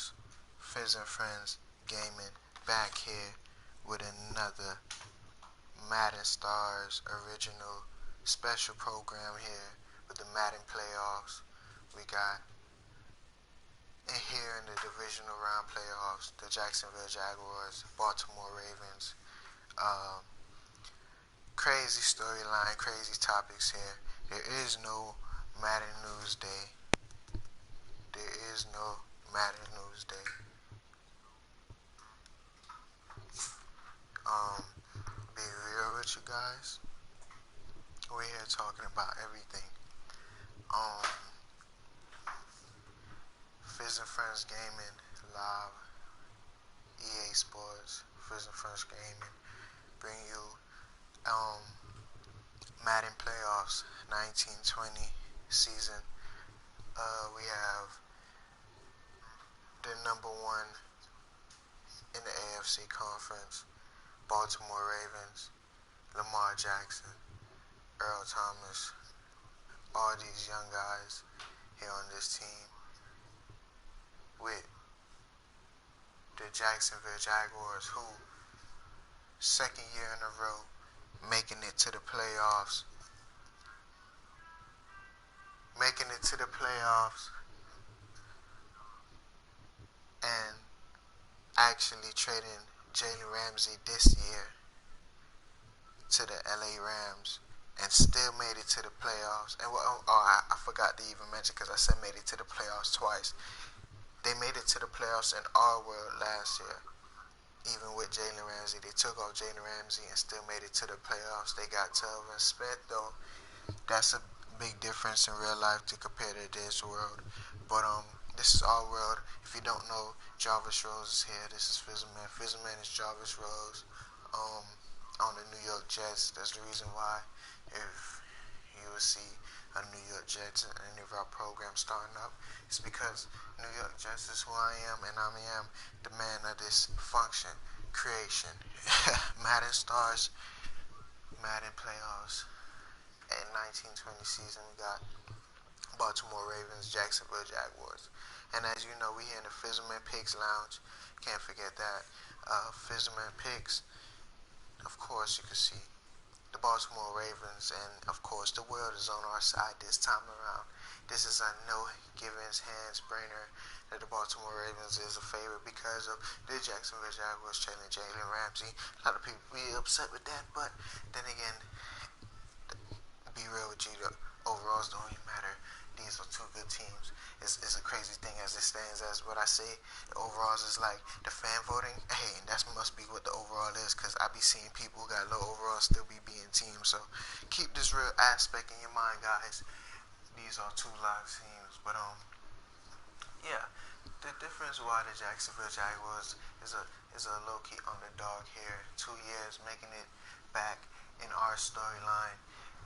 Jaguars, Fizz and Friends Gaming, back here with another Madden Stars original special program here with the Madden playoffs. We got here in the divisional round playoffs, the Jacksonville Jaguars, Baltimore Ravens. Um, Crazy storyline, crazy topics here. There is no Madden News Day. There is no Madden News Day. Um, be real with you guys. We're here talking about everything. Um, Fizz and Friends Gaming live, EA Sports, Fizz and Friends Gaming bring you Madden playoffs 1920 season. We have the number one in the AFC conference, Baltimore Ravens, Lamar Jackson, Earl Thomas, all these young guys here on this team with the Jacksonville Jaguars, who second year in a row making it to the playoffs, and actually trading Jalen Ramsey this year to the LA Rams and still made it to the playoffs. And I forgot to even mention, because I said made it to the playoffs twice. They made it to the playoffs in our world last year. Even with Jalen Ramsey, they took off Jalen Ramsey and still made it to the playoffs. They got Telvin Smith, though. That's a big difference in real life to compare to this world. But this is our world. If you don't know, Jarvis Rose is here. This is Fizzleman. Fizzleman is Jarvis Rose on the New York Jets. That's the reason why, if you will see a New York Jets in any of our programs starting up, it's because New York Jets is who I am, and I am the man of this function, creation. Madden Stars, Madden playoffs. In 1920 season, we got Baltimore Ravens, Jacksonville Jaguars. And as you know, we here in the Fizzleman Picks Lounge. Can't forget that. Fizzleman Picks, of course, you can see the Baltimore Ravens, and of course, the world is on our side this time around. This is a no givens hands brainer that the Baltimore Ravens is a favorite because of the Jacksonville Jaguars trading Jalen Ramsey. A lot of people be upset with that, but then again, be real with you, the overalls don't even matter. These are two good teams. It's a crazy thing as it stands. As what I say, the overalls is like the fan voting. Hey, that must be what the overall is, because I be seeing people who got low overalls still be beating teams. So keep this real aspect in your mind, guys. These are two live teams, but yeah, the difference why the Jacksonville Jaguars is a low key underdog here. 2 years making it back in our storyline.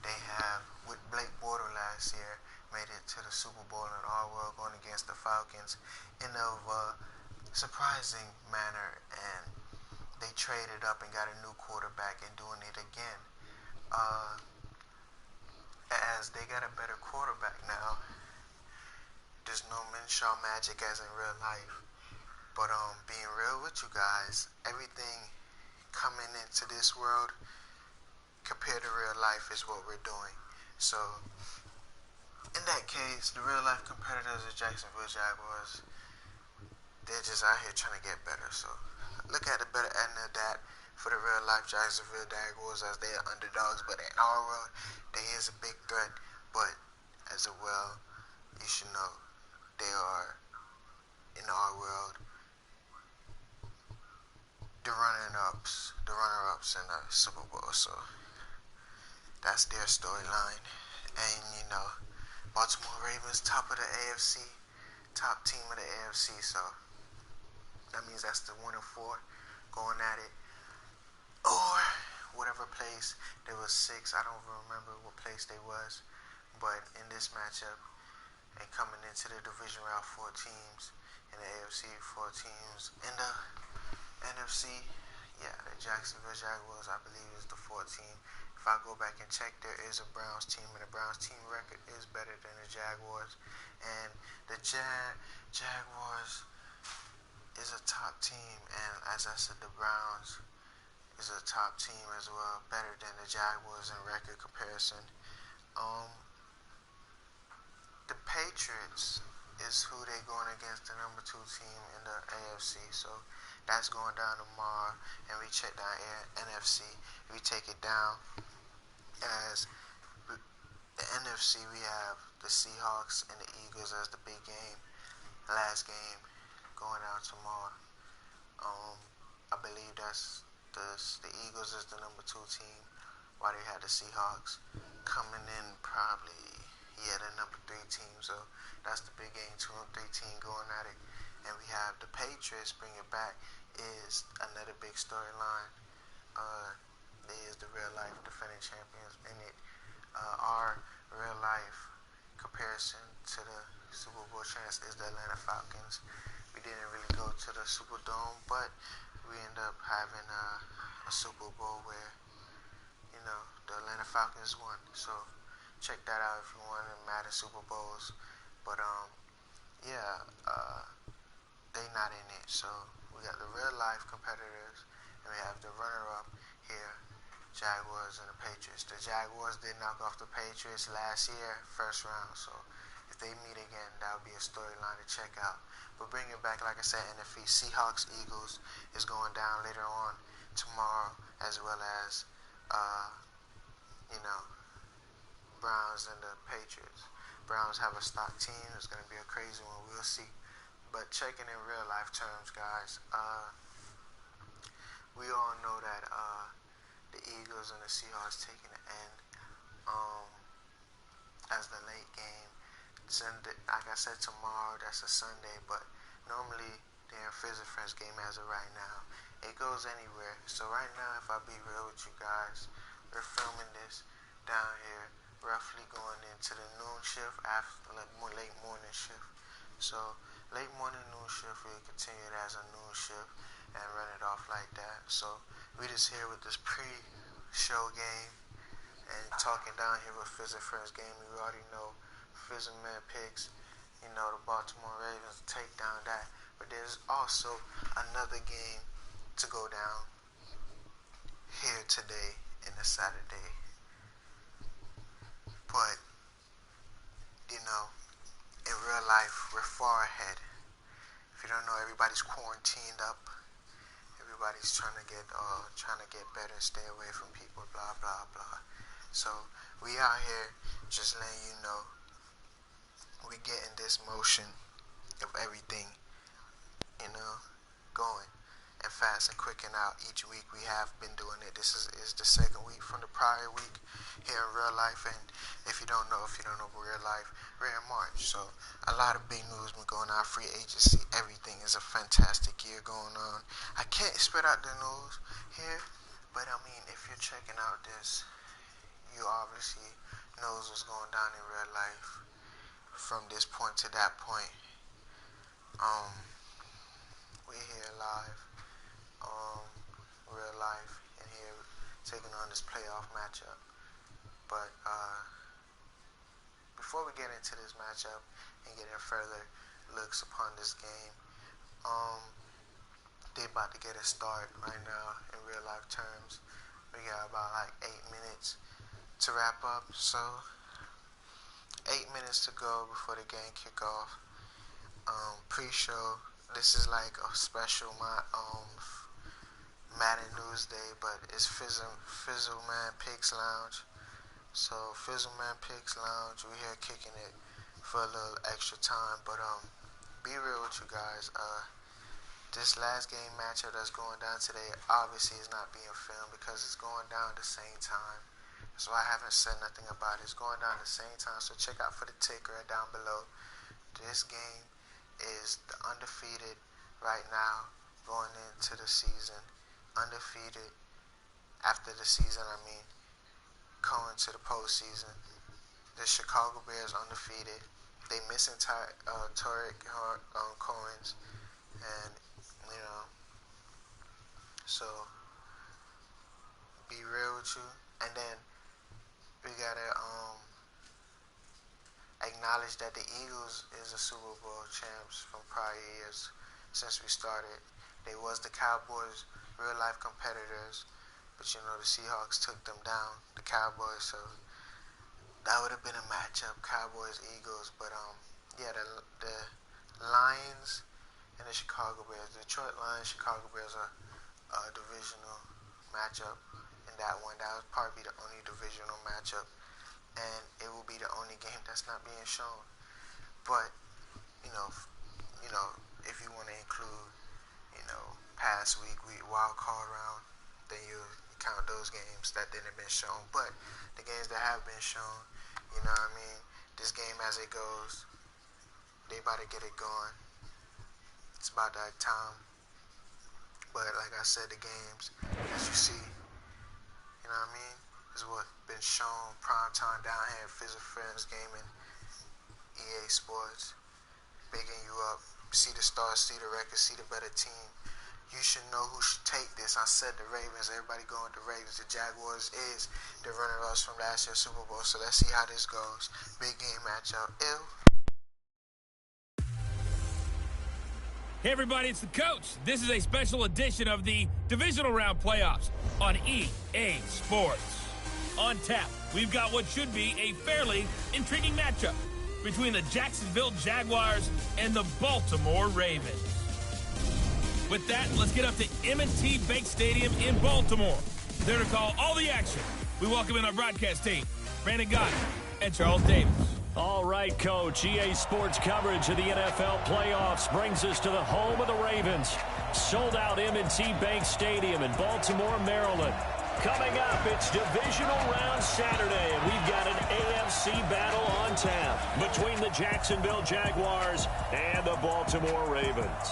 They have, with Blake Bortles last year, made it to the Super Bowl in our world, going against the Falcons in a surprising manner, and they traded up and got a new quarterback and doing it again. As they got a better quarterback now, there's no Minshew magic as in real life. But being real with you guys, everything coming into this world compared to real life is what we're doing. So in that case, the real life competitors of Jacksonville Jaguars, they're just out here trying to get better. So look at the better end of that for the real life Jacksonville Jaguars, as they are underdogs. But in our world, they is a big threat. But as well, you should know they are, in our world, the runner-ups in the Super Bowl. So that's their storyline. And you know, Baltimore Ravens, top of the AFC, top team of the AFC. So that means that's the 1 and 4 going at it, or whatever place they was 6. I don't remember what place they was, but in this matchup, and coming into the division round, 4 teams in the AFC, 4 teams in the NFC. Yeah, the Jacksonville Jaguars, I believe, is the 4th team. If I go back and check, there is a Browns team, and the Browns team record is better than the Jaguars. And the Jaguars, is a top team, and as I said, the Browns is a top team as well, better than the Jaguars in record comparison. Um, the Patriots is who they going against, the number 2 team in the AFC. So that's going down tomorrow, and we check down NFC. We take it down as the NFC. We have the Seahawks and the Eagles as the big game, last game going out tomorrow. Um, I believe the Eagles is the number 2 team, while they had the Seahawks coming in probably the number 3 team. So that's the big game, 2 and 3 team going at it. And we have the Patriots bring it back is another big storyline. They is the real life defending champions in it. Our real life comparison to the Super Bowl champs is the Atlanta Falcons. We didn't really go to the Superdome, but we end up having a Super Bowl where the Atlanta Falcons won. So check that out if you want to Madden Super Bowls. But yeah, they not in it. So we got the real life competitors, and we have the runner up here, Jaguars and the Patriots. The Jaguars did knock off the Patriots last year, first round. So if they meet again, that would be a storyline to check out. But bring it back, like I said, NFC Seahawks Eagles is going down later on tomorrow, as well as Browns and the Patriots. Browns have a stock team. It's going to be a crazy one. We'll see. But checking in real life terms, guys, we all know that the Eagles and the Seahawks taking the end as the late game. Sunday, like I said, tomorrow, that's a Sunday, but normally they're in Fizz Friends game as of right now. It goes anywhere. So right now, if I be real with you guys, we're filming this down here, roughly going into the noon shift, after late morning shift. So late morning noon shift, we continue it as a noon shift and run it off like that. So we just here with this pre-show game and talking down here with Fizz Friends game. We already know Fizzleman picks, the Baltimore Ravens take down that. But there's also another game to go down here today in the Saturday. But, in real life, we're far ahead. If you don't know, everybody's quarantined up. Everybody's trying to get better, stay away from people, blah, blah, blah. So, we out here just letting you know we getting this motion of everything, going and fast and quick and out each week. We have been doing it. This is the second week from the prior week here in real life. And if you don't know real life, we're in March. So a lot of big news been going on. Free agency, everything is a fantastic year going on. I can't spit out the news here, but I mean, if you're checking out this, you obviously knows what's going down in real life from this point to that point. We're here live, real life, and here taking on this playoff matchup. But before we get into this matchup and getting further looks upon this game, they about to get a start right now in real life terms. We got about like 8 minutes to wrap up, so 8 minutes to go before the game kick off. Pre-show. This is like a special Madden News Day, but it's Fizzleman Picks Lounge. So Fizzleman Picks Lounge, we're here kicking it for a little extra time. But be real with you guys. This last game matchup that's going down today obviously is not being filmed because it's going down at the same time. So I haven't said nothing about it. It's going down at the same time. So check out for the ticker down below. This game is the undefeated right now going into the season. Undefeated after the season, going to the postseason. The Chicago Bears undefeated. They missing Tariq Cohen's, and so be real with you. And then we gotta acknowledge that the Eagles is the Super Bowl champs from prior years. since we started. They was the Cowboys' real-life competitors, but you know the Seahawks took them down, the Cowboys. So that would have been a matchup, Cowboys-Eagles. But yeah, the Lions and the Chicago Bears, the Detroit Lions, Chicago Bears are a divisional matchup in that one. That would probably be the only divisional matchup, and it will be the only game that's not being shown. But you know, if you want to include, past week wild card round, then you count those games that didn't been shown. But the games that have been shown, this game as it goes, they about to get it going. It's about that time. But like I said, the games, as you see, is what been shown prime time down here at Fizz Friends Gaming, EA Sports, bigging you up. See the stars, see the records, see the better team. You should know who should take this. I said the Ravens. Everybody going with the Ravens. The Jaguars is the runner-ups from last year's Super Bowl. So let's see how this goes. Big game matchup. Hey everybody, it's the coach. This is a special edition of the Divisional Round Playoffs on EA Sports. On tap, we've got what should be a fairly intriguing matchup between the Jacksonville Jaguars and the Baltimore Ravens. With that, let's get up to M&T Bank Stadium in Baltimore. There to call all the action, we welcome in our broadcast team, Brandon Gott and Charles Davis. All right, Coach. EA Sports coverage of the NFL playoffs brings us to the home of the Ravens. Sold out M&T Bank Stadium in Baltimore, Maryland. Coming up, it's Divisional Round Saturday, and we've got an AFC battle on tap between the Jacksonville Jaguars and the Baltimore Ravens.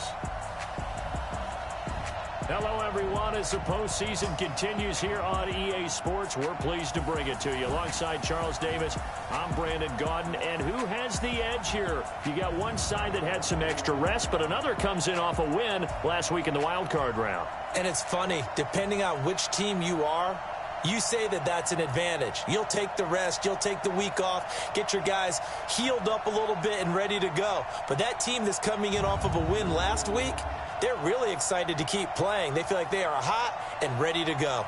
Hello, everyone. As the postseason continues here on EA Sports, we're pleased to bring it to you. Alongside Charles Davis, I'm Brandon Gaudin. And who has the edge here? You got one side that had some extra rest, but another comes in off a win last week in the wild card round. And it's funny, depending on which team you are, you say that that's an advantage. You'll take the rest, you'll take the week off, get your guys healed up a little bit and ready to go. But that team that's coming in off of a win last week, they're really excited to keep playing. They feel like they are hot and ready to go.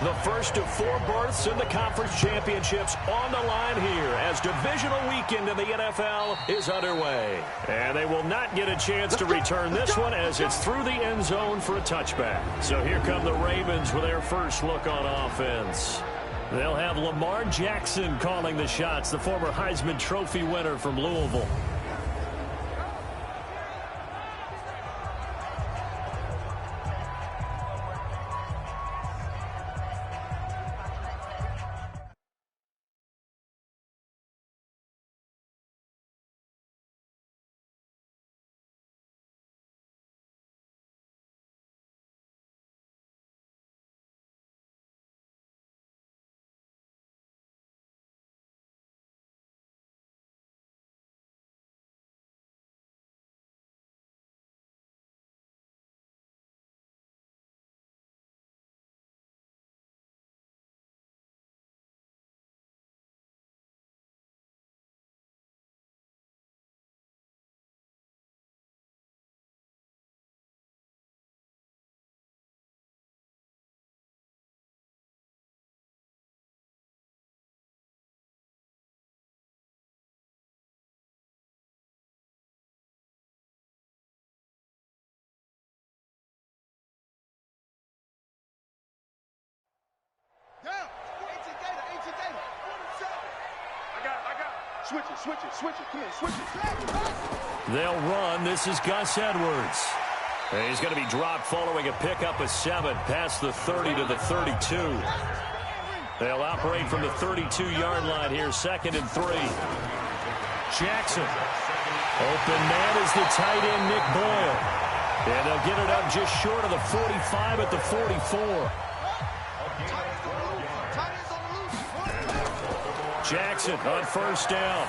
The first of 4 berths in the conference championships on the line here as divisional weekend in the NFL is underway. And they will not get a chance to return this one as it's through the end zone for a touchback. So here come the Ravens with their first look on offense. They'll have Lamar Jackson calling the shots, the former Heisman Trophy winner from Louisville. Switch it. Come here, switch it. They'll run. This is Gus Edwards. And he's going to be dropped following a pickup of 7 past the 30 to the 32. They'll operate from the 32-yard line here, 2nd and 3. Jackson. Open man is the tight end, Nick Boyle. And they'll get it up just short of the 45 at the 44. Jackson on first down.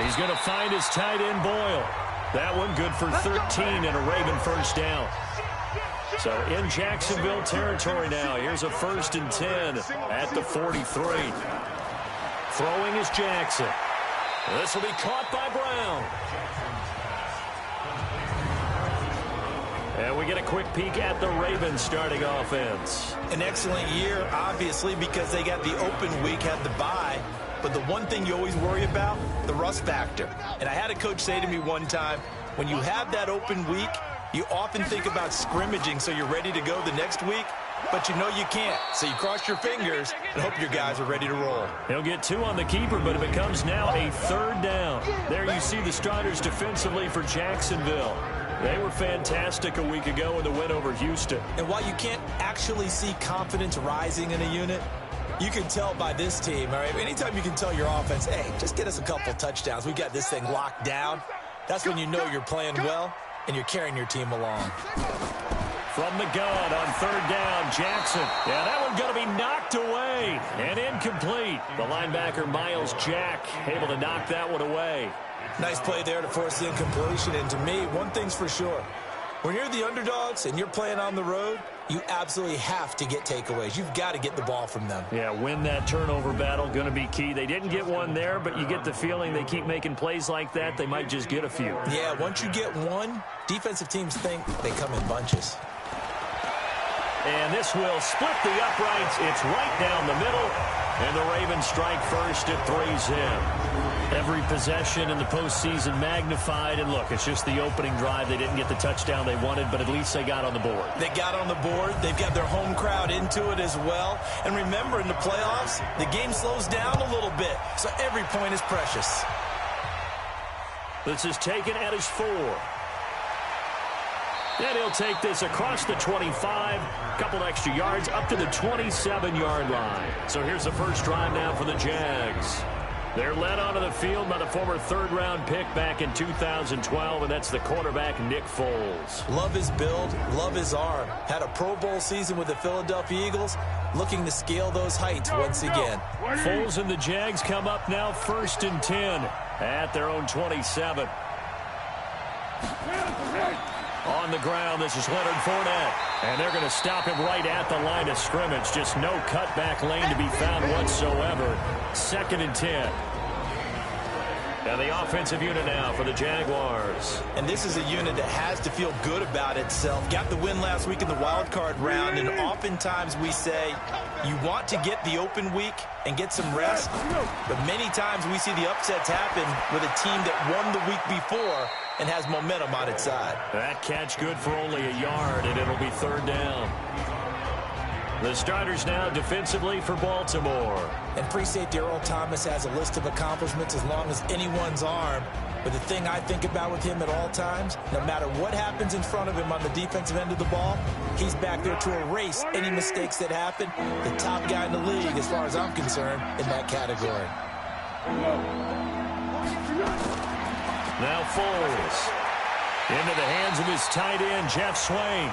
He's going to find his tight end, Boyle. That one good for 13 and a Raven first down. So in Jacksonville territory now. Here's a 1st and 10 at the 43. Throwing is Jackson. This will be caught by Brown. And we get a quick peek at the Ravens starting offense. An excellent year, obviously, because they got the open week, had the bye. But the one thing you always worry about, the rust factor. And I had a coach say to me one time, when you have that open week, you often think about scrimmaging so you're ready to go the next week, but you know you can't. So you cross your fingers and hope your guys are ready to roll. He'll get 2 on the keeper, but it becomes now a 3rd down. There you see the starters defensively for Jacksonville. They were fantastic a week ago in the win over Houston. And while you can't actually see confidence rising in a unit, you can tell by this team, all right? Anytime you can tell your offense, hey, just get us a couple touchdowns. We got this thing locked down. That's when you know you're playing well and you're carrying your team along. From the gun on 3rd down, Jackson. Yeah, that one's going to be knocked away and incomplete. The linebacker, Miles Jack, able to knock that one away. Nice play there to force the incompletion. And to me, one thing's for sure. When you're the underdogs and you're playing on the road, you absolutely have to get takeaways. You've got to get the ball from them. Yeah, win that turnover battle, going to be key. They didn't get one there, but you get the feeling they keep making plays like that, they might just get a few. Yeah, once you get one, defensive teams think they come in bunches. And this will split the uprights. It's right down the middle, and the Ravens strike first at 3's in. Every possession in the postseason magnified, and look, it's just the opening drive. They didn't get the touchdown they wanted, but at least they got on the board. They got on the board. They've got their home crowd into it as well. And remember, in the playoffs, the game slows down a little bit, so every point is precious. This is taken at his 4. And he'll take this across the 25, couple extra yards up to the 27-yard line. So here's the first drive now for the Jags. They're led onto the field by the former 3rd-round pick back in 2012, and that's the quarterback, Nick Foles. Love his build, love his arm. Had a Pro Bowl season with the Philadelphia Eagles, looking to scale those heights once again. Foles and the Jags come up now 1st and 10 at their own 27. On the ground, this is Leonard Fournette. And they're going to stop him right at the line of scrimmage. Just no cutback lane to be found whatsoever. 2nd and 10. And the offensive unit now for the Jaguars. And this is a unit that has to feel good about itself. Got the win last week in the wild card round, and oftentimes we say you want to get the open week and get some rest, but many times we see the upsets happen with a team that won the week before and has momentum on its side. That catch good for only a yard, and it'll be 3rd down. The starters now defensively for Baltimore. And pre-safety Earl Thomas has a list of accomplishments as long as anyone's arm. But the thing I think about with him at all times, no matter what happens in front of him on the defensive end of the ball, he's back there to erase any mistakes that happen. The top guy in the league, as far as I'm concerned, in that category. Now Foles. Into the hands of his tight end, Jeff Swain.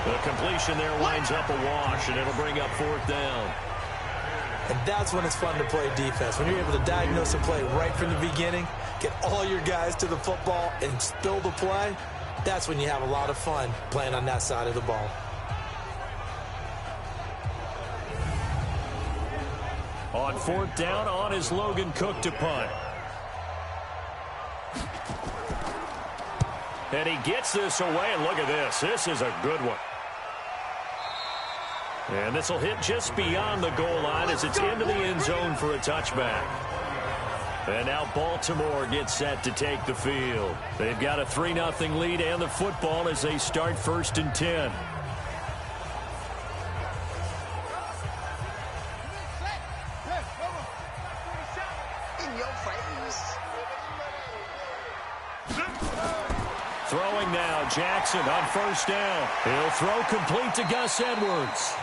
The completion there winds up a wash, and it'll bring up 4th down. And that's when it's fun to play defense. When you're able to diagnose a play right from the beginning, get all your guys to the football and spill the play, that's when you have a lot of fun playing on that side of the ball. On 4th down, on is Logan Cook to punt. And he gets this away, and look at this. This is a good one. And this will hit just beyond the goal line as it's into the end zone for a touchback. And now Baltimore gets set to take the field. They've got a 3-0 lead and the football as they start 1st and 10. Throwing now, Jackson on 1st down. He'll throw complete to Gus Edwards.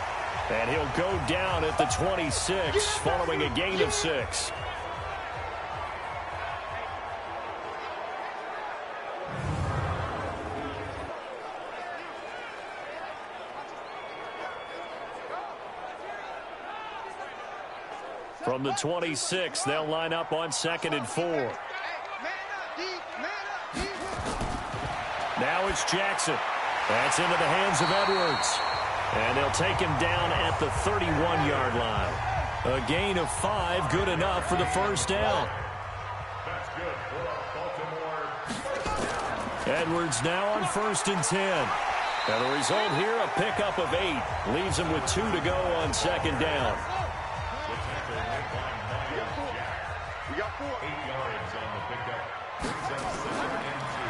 And he'll go down at the 26 following a gain of 6. From the 26, they'll line up on 2nd and 4. Now it's Jackson. That's into the hands of Edwards. And they'll take him down at the 31-yard line. A gain of 5, good enough for the first down. Edwards now on 1st and 10. And the result here, a pickup of 8. Leaves him with 2 to go on 2nd down.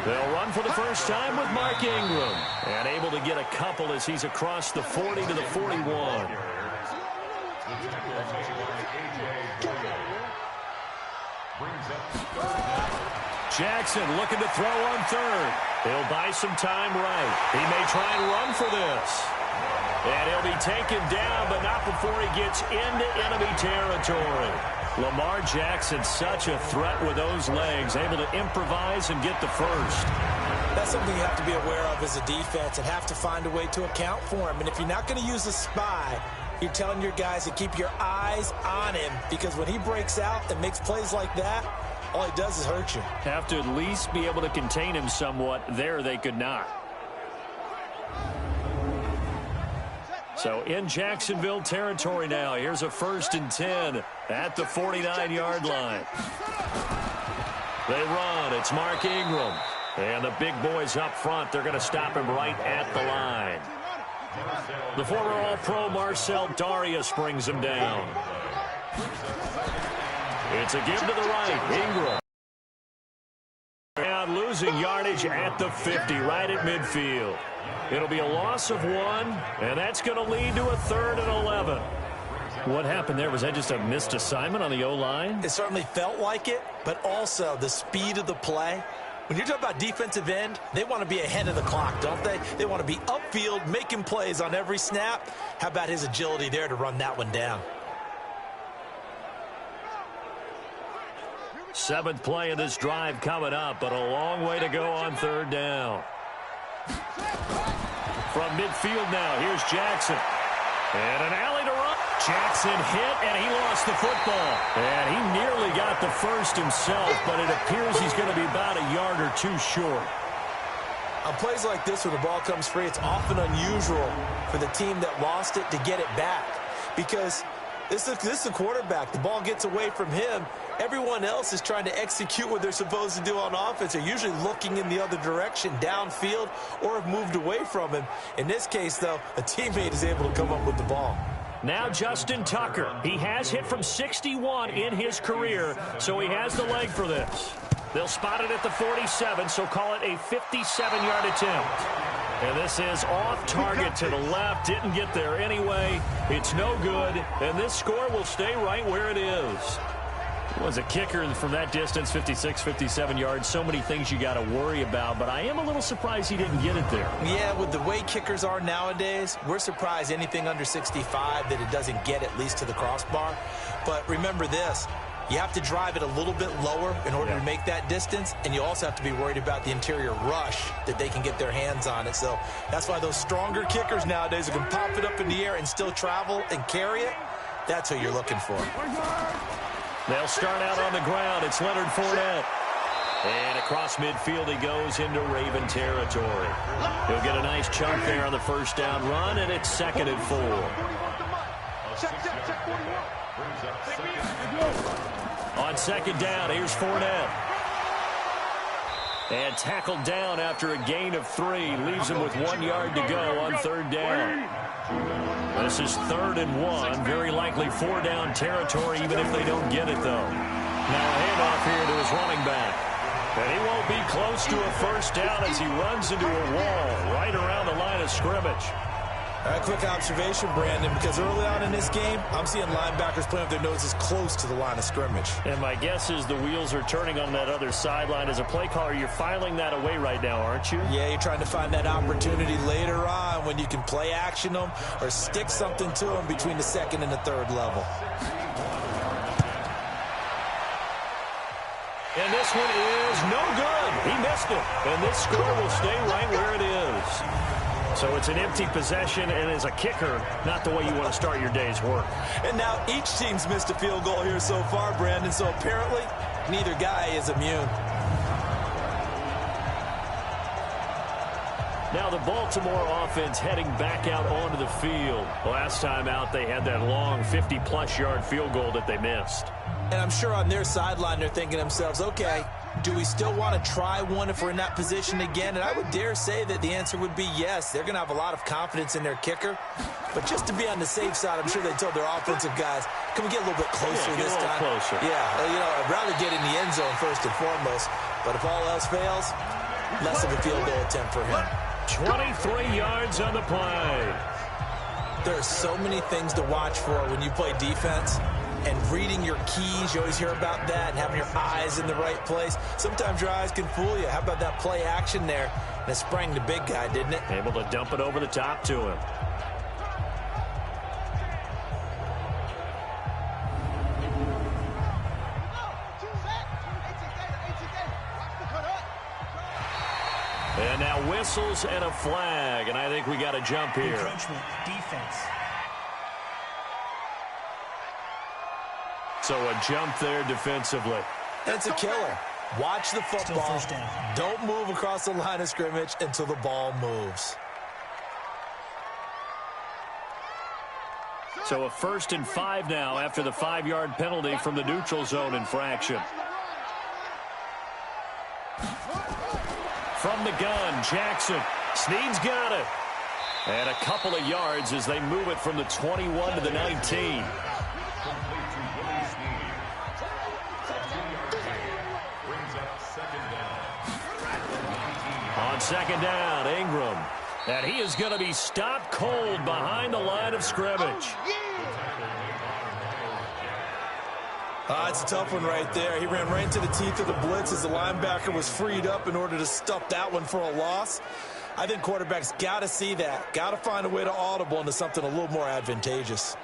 They'll run for the first time with Mark Ingram. And able to get a couple as he's across the 40 to the 41. Jackson looking to throw on 3rd. He'll buy some time right. He may try and run for this. And he'll be taken down, but not before he gets into enemy territory. Lamar Jackson, such a threat with those legs, able to improvise and get the first. That's something you have to be aware of as a defense and have to find a way to account for him. And if you're not going to use a spy, you're telling your guys to keep your eyes on him, because when he breaks out and makes plays like that, all he does is hurt you. Have to at least be able to contain him somewhat. There they could not. So in Jacksonville territory now. Here's a 1st and 10 at the 49-yard line. They run. It's Mark Ingram. And the big boys up front, they're going to stop him right at the line. The former All-Pro Marcel Darius brings him down. It's a give to the right. Ingram. And losing yardage at the 50, right at midfield. It'll be a loss of 1, and that's going to lead to a 3rd and 11. What happened there? Was that just a missed assignment on the O-line? It certainly felt like it, but also the speed of the play. When you're talking about defensive end, they want to be ahead of the clock, don't they? They want to be upfield, making plays on every snap. How about his agility there to run that one down? 7th play of this drive coming up, but a long way to go on 3rd down. From midfield now, here's Jackson. And an alley to run. Jackson hit, and he lost the football. And he nearly got the first himself, but it appears he's going to be about a yard or 2 short. On plays like this where the ball comes free, it's often unusual for the team that lost it to get it back. Because this is the quarterback. The ball gets away from him. Everyone else is trying to execute what they're supposed to do on offense. They're usually looking in the other direction, downfield, or have moved away from him. In this case, though, a teammate is able to come up with the ball. Now Justin Tucker. He has hit from 61 in his career, so he has the leg for this. They'll spot it at the 47, so call it a 57-yard attempt. And this is off target to the left. Didn't get there anyway. It's no good, and this score will stay right where it is. Was a kicker from that distance, 56, 57 yards. So many things you got to worry about, but I am a little surprised he didn't get it there. Yeah, with the way kickers are nowadays, we're surprised anything under 65 that it doesn't get at least to the crossbar. But remember this, you have to drive it a little bit lower in order to make that distance, and you also have to be worried about the interior rush that they can get their hands on it. So that's why those stronger kickers nowadays who can pop it up in the air and still travel and carry it, that's who you're looking for. They'll start out on the ground. It's Leonard Fournette. And across midfield he goes into Raven territory. He'll get a nice chunk there on the first down run, and it's 2nd and 4. On 2nd down, here's Fournette. And tackled down after a gain of 3. Leaves him with 1 yard to go on 3rd down. This is 3rd and 1. Very likely 4-down territory, even if they don't get it, though. Now a handoff here to his running back. And he won't be close to a first down as he runs into a wall right around the line of scrimmage. A quick observation, Brandon, because early on in this game, I'm seeing linebackers playing with their noses close to the line of scrimmage. And my guess is the wheels are turning on that other sideline. As a play caller, you're filing that away right now, aren't you? Yeah, you're trying to find that opportunity later on when you can play action them or stick something to them between the 2nd and the 3rd level. And this one is no good. He missed it. And this score will stay right where it is. So it's an empty possession, and as a kicker, not the way you want to start your day's work. And now each team's missed a field goal here so far, Brandon, so apparently neither guy is immune. Now the Baltimore offense heading back out onto the field. Last time out, they had that long 50-plus yard field goal that they missed. And I'm sure on their sideline they're thinking to themselves, okay, do we still want to try one if we're in that position again? And I would dare say that the answer would be yes. They're going to have a lot of confidence in their kicker. But just to be on the safe side, I'm sure they told their offensive guys, can we get a little bit closer this time? Closer. Yeah, I'd rather get in the end zone first and foremost. But if all else fails, less of a field goal attempt for him. 23 yards on the play. There are so many things to watch for when you play defense. And reading your keys, you always hear about that, and having your eyes in the right place. Sometimes your eyes can fool you. How about that play action there? And it sprang the big guy, didn't it? Able to dump it over the top to him. And now whistles and a flag, and I think we got a jump here. Encroachment, defense. So a jump there defensively. That's a killer. Watch the football. First down. Don't move across the line of scrimmage until the ball moves. So a 1st and 5 now after the 5-yard penalty from the neutral zone infraction. From the gun, Jackson. Snead's got it. And a couple of yards as they move it from the 21 to the 19. On 2nd down, Ingram. And he is going to be stopped cold behind the line of scrimmage. It's a tough one right there. He ran right into the teeth of the blitz as the linebacker was freed up in order to stuff that one for a loss. I think quarterbacks got to see that. Got to find a way to audible into something a little more advantageous.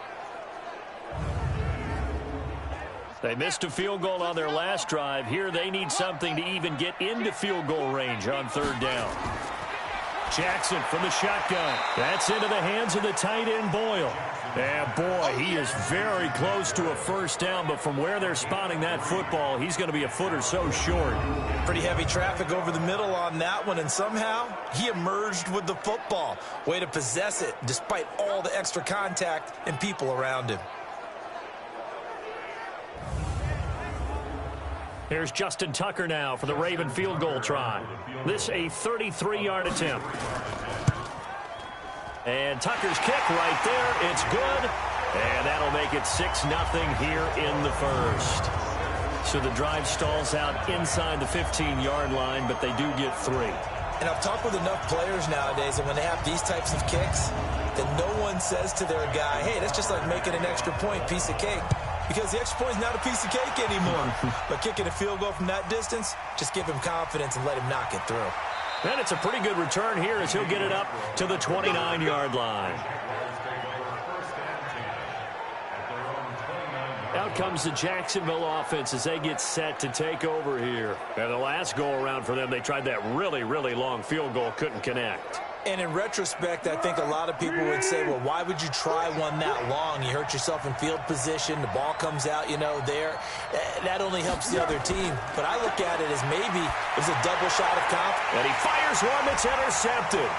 They missed a field goal on their last drive. Here they need something to even get into field goal range on 3rd down. Jackson from the shotgun. That's into the hands of the tight end, Boyle. And boy, he is very close to a 1st down, but from where they're spotting that football, he's going to be a foot or so short. Pretty heavy traffic over the middle on that one, and somehow he emerged with the football. Way to possess it, despite all the extra contact and people around him. Here's Justin Tucker now for the Raven field goal try. This a 33-yard attempt. And Tucker's kick right there. It's good. And that'll make it 6-0 here in the 1st. So the drive stalls out inside the 15-yard line, but they do get 3. And I've talked with enough players nowadays, and when they have these types of kicks, then no one says to their guy, hey, that's just like making an extra point, piece of cake. Because the extra point is not a piece of cake anymore. But kicking a field goal from that distance, just give him confidence and let him knock it through. And it's a pretty good return here as he'll get it up to the 29-yard line. Out comes the Jacksonville offense as they get set to take over here. And the last go-around for them, they tried that really, really long field goal, couldn't connect. And in retrospect, I think a lot of people would say, well, why would you try one that long? You hurt yourself in field position. The ball comes out, there. That only helps the other team. But I look at it as maybe it was a double shot of confidence. And he fires one that's intercepted.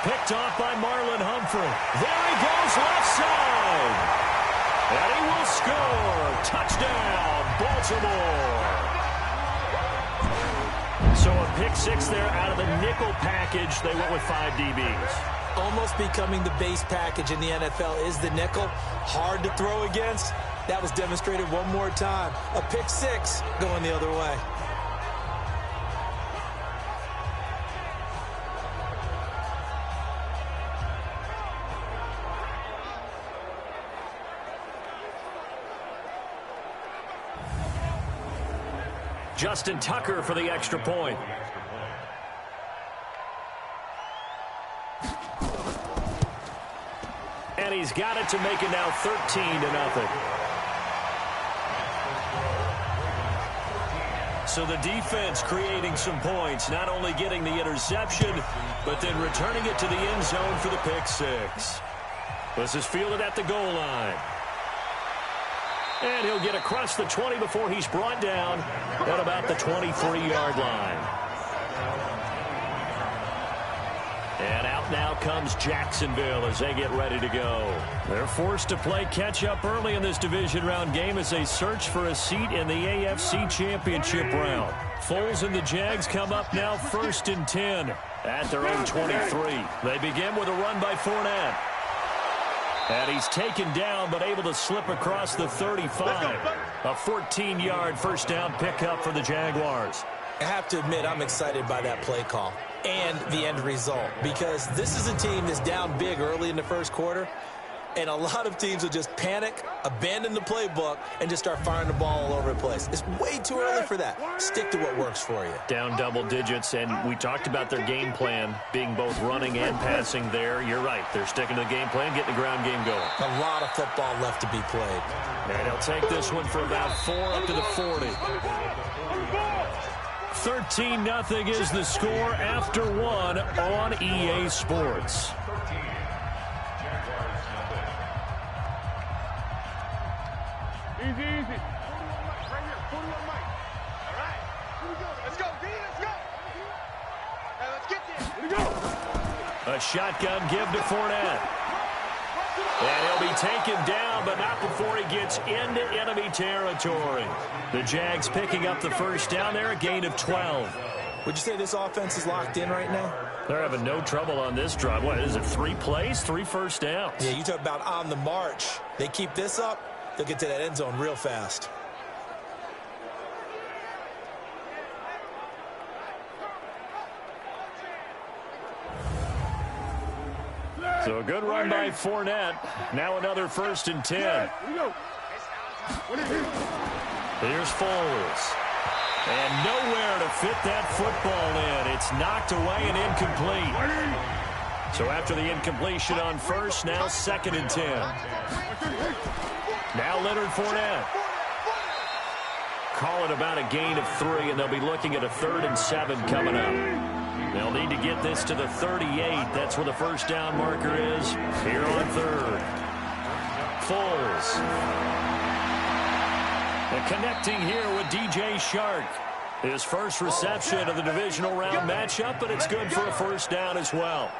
Picked off by Marlon Humphrey. There he goes left side. And he will score. Touchdown, Baltimore. So a pick 6 there out of the nickel package. They went with 5 DBs. Almost becoming the base package in the NFL is the nickel. Hard to throw against. That was demonstrated one more time. A pick 6 going the other way. Justin Tucker for the extra point. And he's got it to make it now 13-0. So the defense creating some points, not only getting the interception, but then returning it to the end zone for the pick six. This is fielded at the goal line. And he'll get across the 20 before he's brought down at about the 23-yard line. And out now comes Jacksonville as they get ready to go. They're forced to play catch-up early in this division round game as they search for a seat in the AFC Championship round. Foles and the Jags come up now 1st and 10 at their own 23. They begin with a run by Fournette. And he's taken down but able to slip across the 35. A 14-yard first down pickup for the Jaguars. I have to admit, I'm excited by that play call and the end result, because this is a team that's down big early in the first quarter, and a lot of teams will just panic, abandon the playbook, and just start firing the ball all over the place. It's way too early for that. Stick to what works for you. Down double digits, and we talked about their game plan being both running and passing there. You're right. They're sticking to the game plan, getting the ground game going. A lot of football left to be played. And he'll take this one for about 4 up to the 40. 13-0 is the score after 1 on EA Sports. Easy, easy. Right here, 41 Mike. All right. Here we go. Let's go, D. Let's go. Now let's get there. Here we go. A shotgun give to Fournette. And he'll be taken down, but not before he gets into enemy territory. The Jags picking up the first down there, a gain of 12. Would you say this offense is locked in right now? They're having no trouble on this drive. What is it, 3 plays, 3 first downs? Yeah, you talk about on the march. They keep this up, they'll get to that end zone real fast. So a good run by Fournette. Now another 1st and 10. Here's Foles. And nowhere to fit that football in. It's knocked away and incomplete. So after the incompletion on first, now 2nd and 10. Now Leonard Fournette. Call it about a gain of 3, and they'll be looking at a 3rd and 7 coming up. They'll need to get this to the 38. That's where the first down marker is here on 3rd. Foles. And connecting here with DJ Shark. His first reception of the divisional round matchup, but it's good for a first down as well.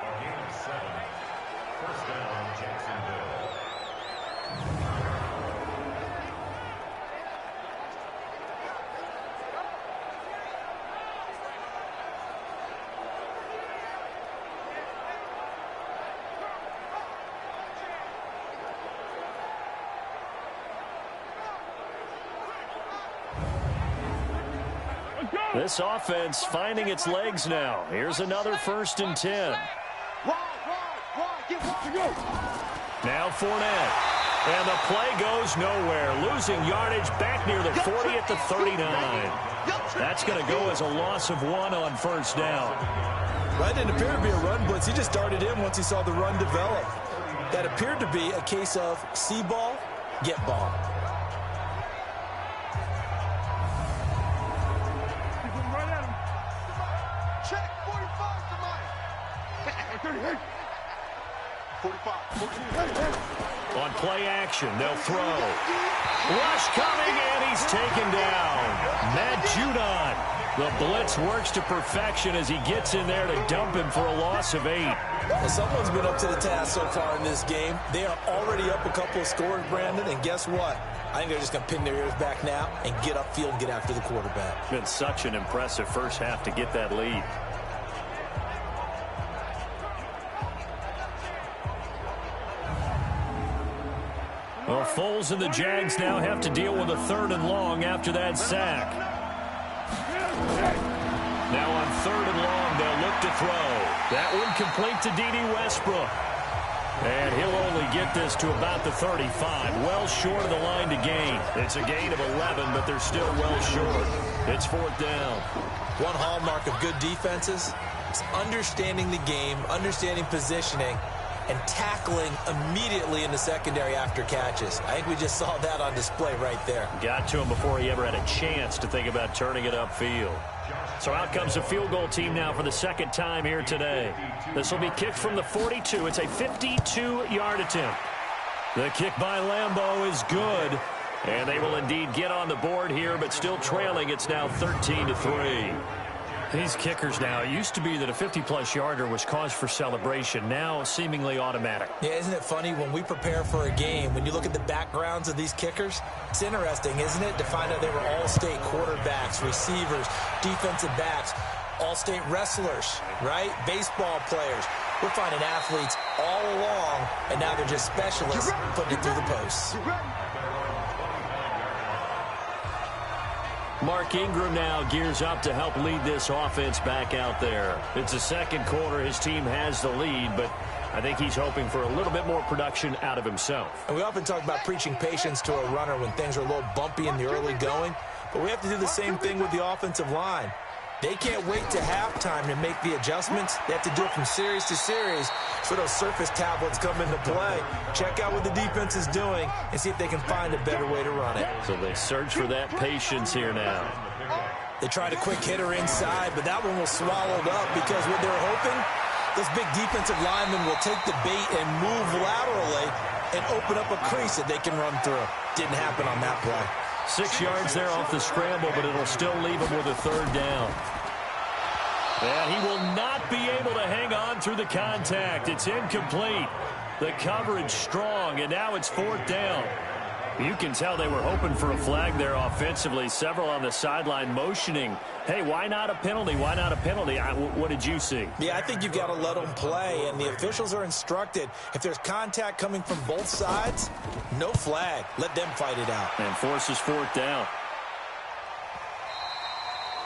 This offense finding its legs now. Here's another 1st and 10. Now Fournette. And the play goes nowhere. Losing yardage back near the 40 at the 39. That's going to go as a loss of 1 on first down. Right, didn't appear to be a run blitz. He just darted in once he saw the run develop. That appeared to be a case of see ball, get ball. On play action, they'll throw. Rush coming, and he's taken down. Matt Judon. The blitz works to perfection as he gets in there to dump him for a loss of 8. Well, someone's been up to the task so far in this game. They are already up a couple of scores, Brandon, and guess what? I think they're just going to pin their ears back now and get upfield and get after the quarterback. Been such an impressive first half to get that lead. Well, Foles and the Jags now have to deal with a 3rd and long after that sack. Now on 3rd and long, they'll look to throw. That one complete to D.D. Westbrook. And he'll only get this to about the 35, well short of the line to gain. It's a gain of 11, but they're still well short. It's 4th down. One hallmark of good defenses is understanding the game, understanding positioning, and tackling immediately in the secondary after catches. I think we just saw that on display right there. Got to him before he ever had a chance to think about turning it upfield. So out comes a field goal team now for the second time here today. This will be kicked from the 42. It's a 52-yard attempt. The kick by Lambeau is good. And they will indeed get on the board here, but still trailing. It's now 13-3. These kickers now, it used to be that a 50-plus yarder was cause for celebration. Now seemingly automatic. Yeah, isn't it funny when we prepare for a game, when you look at the backgrounds of these kickers, it's interesting, isn't it, to find out they were all-state quarterbacks, receivers, defensive backs, all-state wrestlers, right? Baseball players. We're finding athletes all along, and now they're just specialists putting it through the posts. Mark Ingram now gears up to help lead this offense back out there. It's the second quarter. His team has the lead, but I think he's hoping for a little bit more production out of himself. And we often talk about preaching patience to a runner when things are a little bumpy in the early going, but we have to do the same thing with the offensive line. They can't wait to halftime to make the adjustments. They have to do it from series to series so those surface tablets come into play. Check out what the defense is doing and see if they can find a better way to run it. So they search for that patience here now. They tried a quick hitter inside, but that one was swallowed up because what they're hoping, those big defensive linemen will take the bait and move laterally and open up a crease that they can run through. Didn't happen on that play. 6 yards there off the scramble, but it'll still leave him with a third down. And he will not be able to hang on through the contact. It's incomplete. The coverage strong, and now it's fourth down. You can tell they were hoping for a flag there offensively. Several on the sideline motioning, hey, why not a penalty? Why not a penalty? What did you see? Yeah, I think you've got to let them play, and the officials are instructed. If there's contact coming from both sides, no flag. Let them fight it out. And forces fourth down.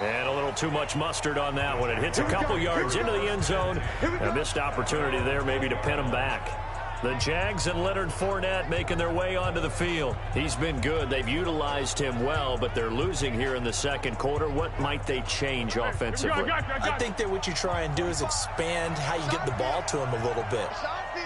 And a little too much mustard on that one. It hits a couple yards into the end zone. A missed opportunity there maybe to pin him back. The Jags and Leonard Fournette making their way onto the field. He's been good. They've utilized him well, but they're losing here in the second quarter. What might they change offensively? I think that what you try and do is expand how you get the ball to him a little bit.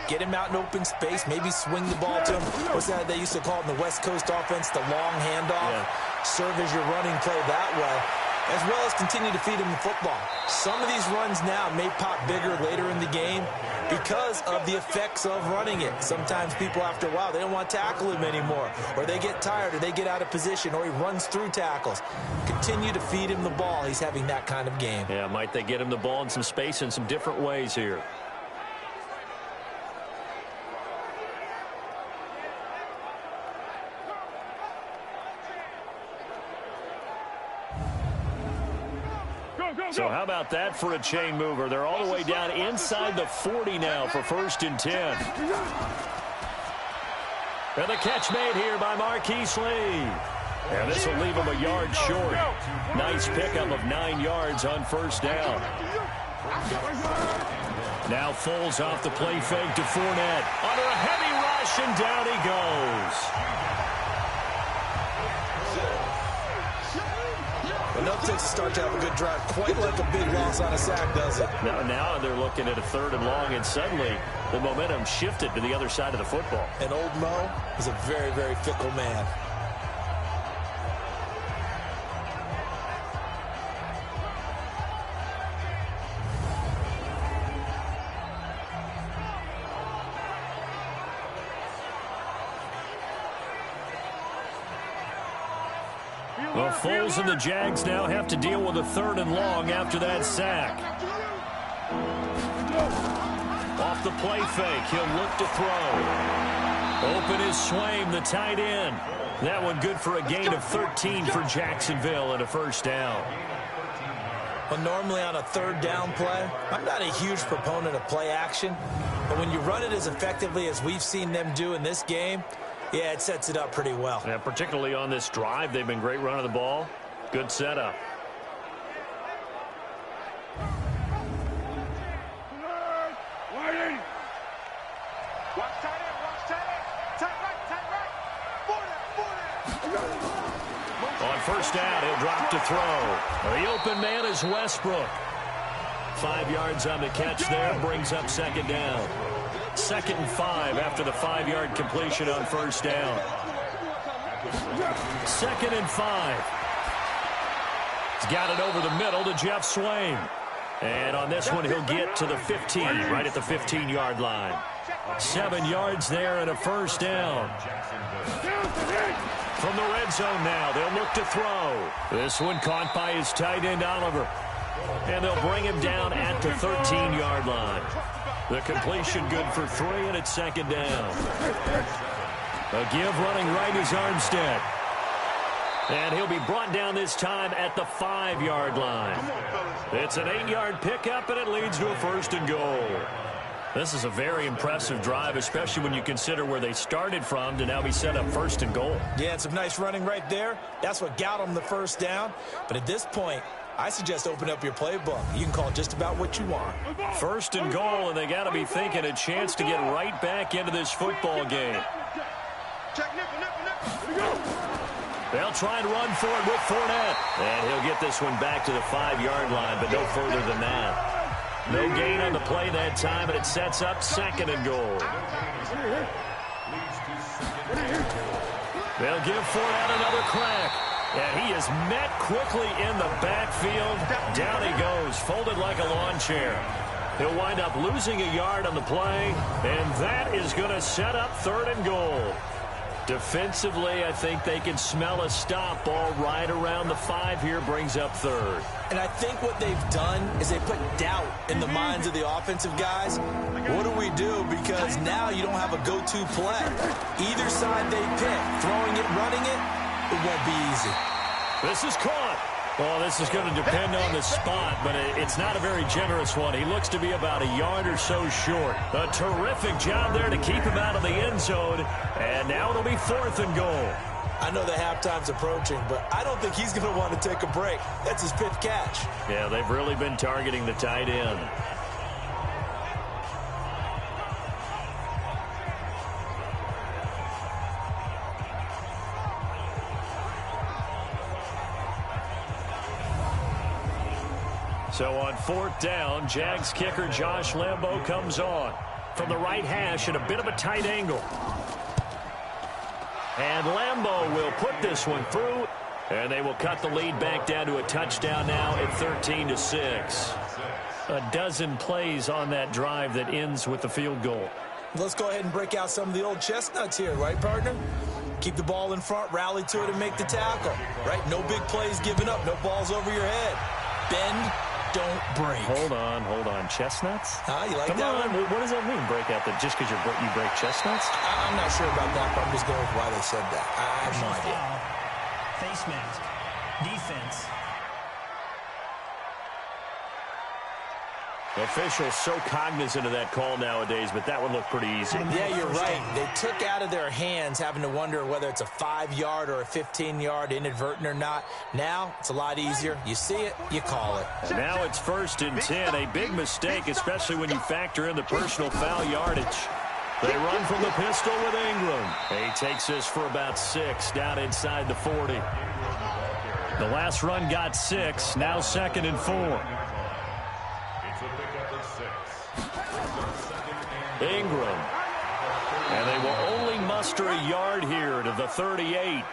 Get him out in open space, maybe swing the ball to him. What's that they used to call it in the West Coast offense, the long handoff? Yeah. Serve as your running play that way, as well as continue to feed him the football. Some of these runs now may pop bigger later in the game because of the effects of running it. Sometimes people, after a while, they don't want to tackle him anymore, or they get tired, or they get out of position, or he runs through tackles. Continue to feed him the ball. He's having that kind of game. Yeah, might they get him the ball in some space in some different ways here. So how about that for a chain mover? They're all the way down inside the 40 now for 1st and 10. And the catch made here by Marquise Lee. And this will leave him a yard short. Nice pickup of 9 yards on first down. Now Foles off the play fake to Fournette. Under a heavy rush, and down he goes. Enough to start to have a good drive, quite like a big loss on a sack, does it? Now they're looking at a 3rd and long, and suddenly the momentum shifted to the other side of the football. And old Mo is a very, very fickle man. Well, Foles and the Jags now have to deal with a 3rd and long after that sack. Off the play fake, he'll look to throw. Open is Swaim, the tight end. That one good for a gain of 13 for Jacksonville and a 1st down. Well, normally on a 3rd down play, I'm not a huge proponent of play action, but when you run it as effectively as we've seen them do in this game, yeah, it sets it up pretty well. Yeah, particularly on this drive, they've been great running the ball. Good setup. On first down, he'll drop to throw. The open man is Westbrook. 5 yards on the catch there, brings up 2nd down. 2nd and 5 after the 5-yard completion on first down. 2nd and 5. He's got it over the middle to Jeff Swain. And on this one, he'll get to the 15, right at the 15-yard line. 7 yards there and a first down. From the red zone now, they'll look to throw. This one caught by his tight end, Oliver. And they'll bring him down at the 13-yard line. The completion good for 3, and it's 2nd down. A give running right is Armstead. And he'll be brought down this time at the 5-yard line. It's an 8-yard pickup, and it leads to a 1st and goal. This is a very impressive drive, especially when you consider where they started from to now be set up 1st and goal. Yeah, it's some nice running right there. That's what got them the first down. But at this point, I suggest open up your playbook. You can call just about what you want. 1st and goal, and they got to be thinking a chance to get right back into this football game. They'll try and run for it with Fournette. And he'll get this one back to the 5-yard line, but no further than that. No gain on the play that time, and it sets up 2nd and goal. They'll give Fournette another crack. And he is met quickly in the backfield. Down he goes, folded like a lawn chair. He'll wind up losing a yard on the play, and that is going to set up 3rd and goal. Defensively, I think they can smell a stop ball right around the 5 here, brings up 3rd. And I think what they've done is they put doubt in the minds of the offensive guys. What do we do? Because now you don't have a go-to play. Either side they pick, throwing it, running it, it won't be easy. This is caught. Well, this is going to depend on the spot, but it's not a very generous one. He looks to be about a yard or so short. A terrific job there to keep him out of the end zone. And now it'll be 4th and goal. I know the halftime's approaching, but I don't think he's going to want to take a break. That's his 5th catch. Yeah, they've really been targeting the tight end. So on 4th down, Jags kicker Josh Lambo comes on from the right hash at a bit of a tight angle. And Lambo will put this one through, and they will cut the lead back down to a touchdown now at 13-6. A dozen plays on that drive that ends with the field goal. Let's go ahead and break out some of the old chestnuts here, right, partner? Keep the ball in front, rally to it, and make the tackle, right? No big plays given up, no balls over your head. Bend, don't break. Hold on. Chestnuts? You like Come that on. one? What does that mean, break out? That just because you break chestnuts? I'm not sure about that, but I'm just going with why they said that. I have no idea. Face mask. Defense. Officials so cognizant of that call nowadays, but that would look pretty easy. Yeah, you're right. They took out of their hands having to wonder whether it's a 5-yard or a 15-yard, inadvertent or not. Now, it's a lot easier. You see it, you call it. And now it's 1st and 10. A big mistake, especially when you factor in the personal foul yardage. They run from the pistol with Ingram. He takes this for about 6 down inside the 40. The last run got 6. Now 2nd and 4. Ingram. And they will only muster a yard here to the 38.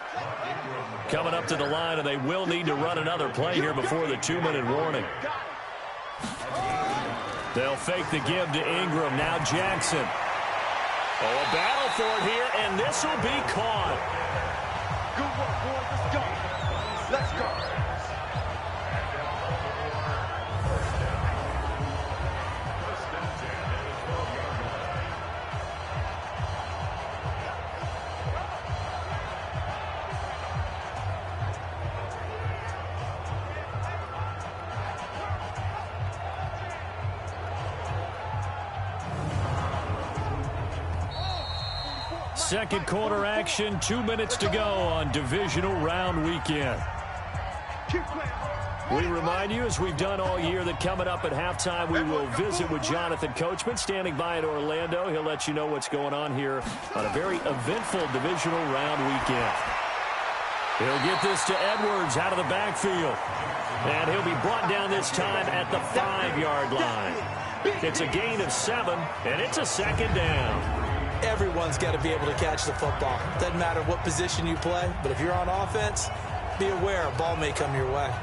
Coming up to the line, and they will need to run another play here before the 2-minute warning. They'll fake the give to Ingram. Now Jackson. Oh, a battle for it here, and this will be caught. Good work, boys. Let's go. Let's go. Second quarter action, 2 minutes to go on divisional round weekend. We remind you, as we've done all year, that coming up at halftime, we will visit with Jonathan Coachman, standing by in Orlando. He'll let you know what's going on here on a very eventful divisional round weekend. He'll get this to Edwards out of the backfield. And he'll be brought down this time at the 5-yard line. It's a gain of 7, and it's a second down. Everyone's got to be able to catch the football. Doesn't matter what position you play, but if you're on offense, be aware a ball may come your way.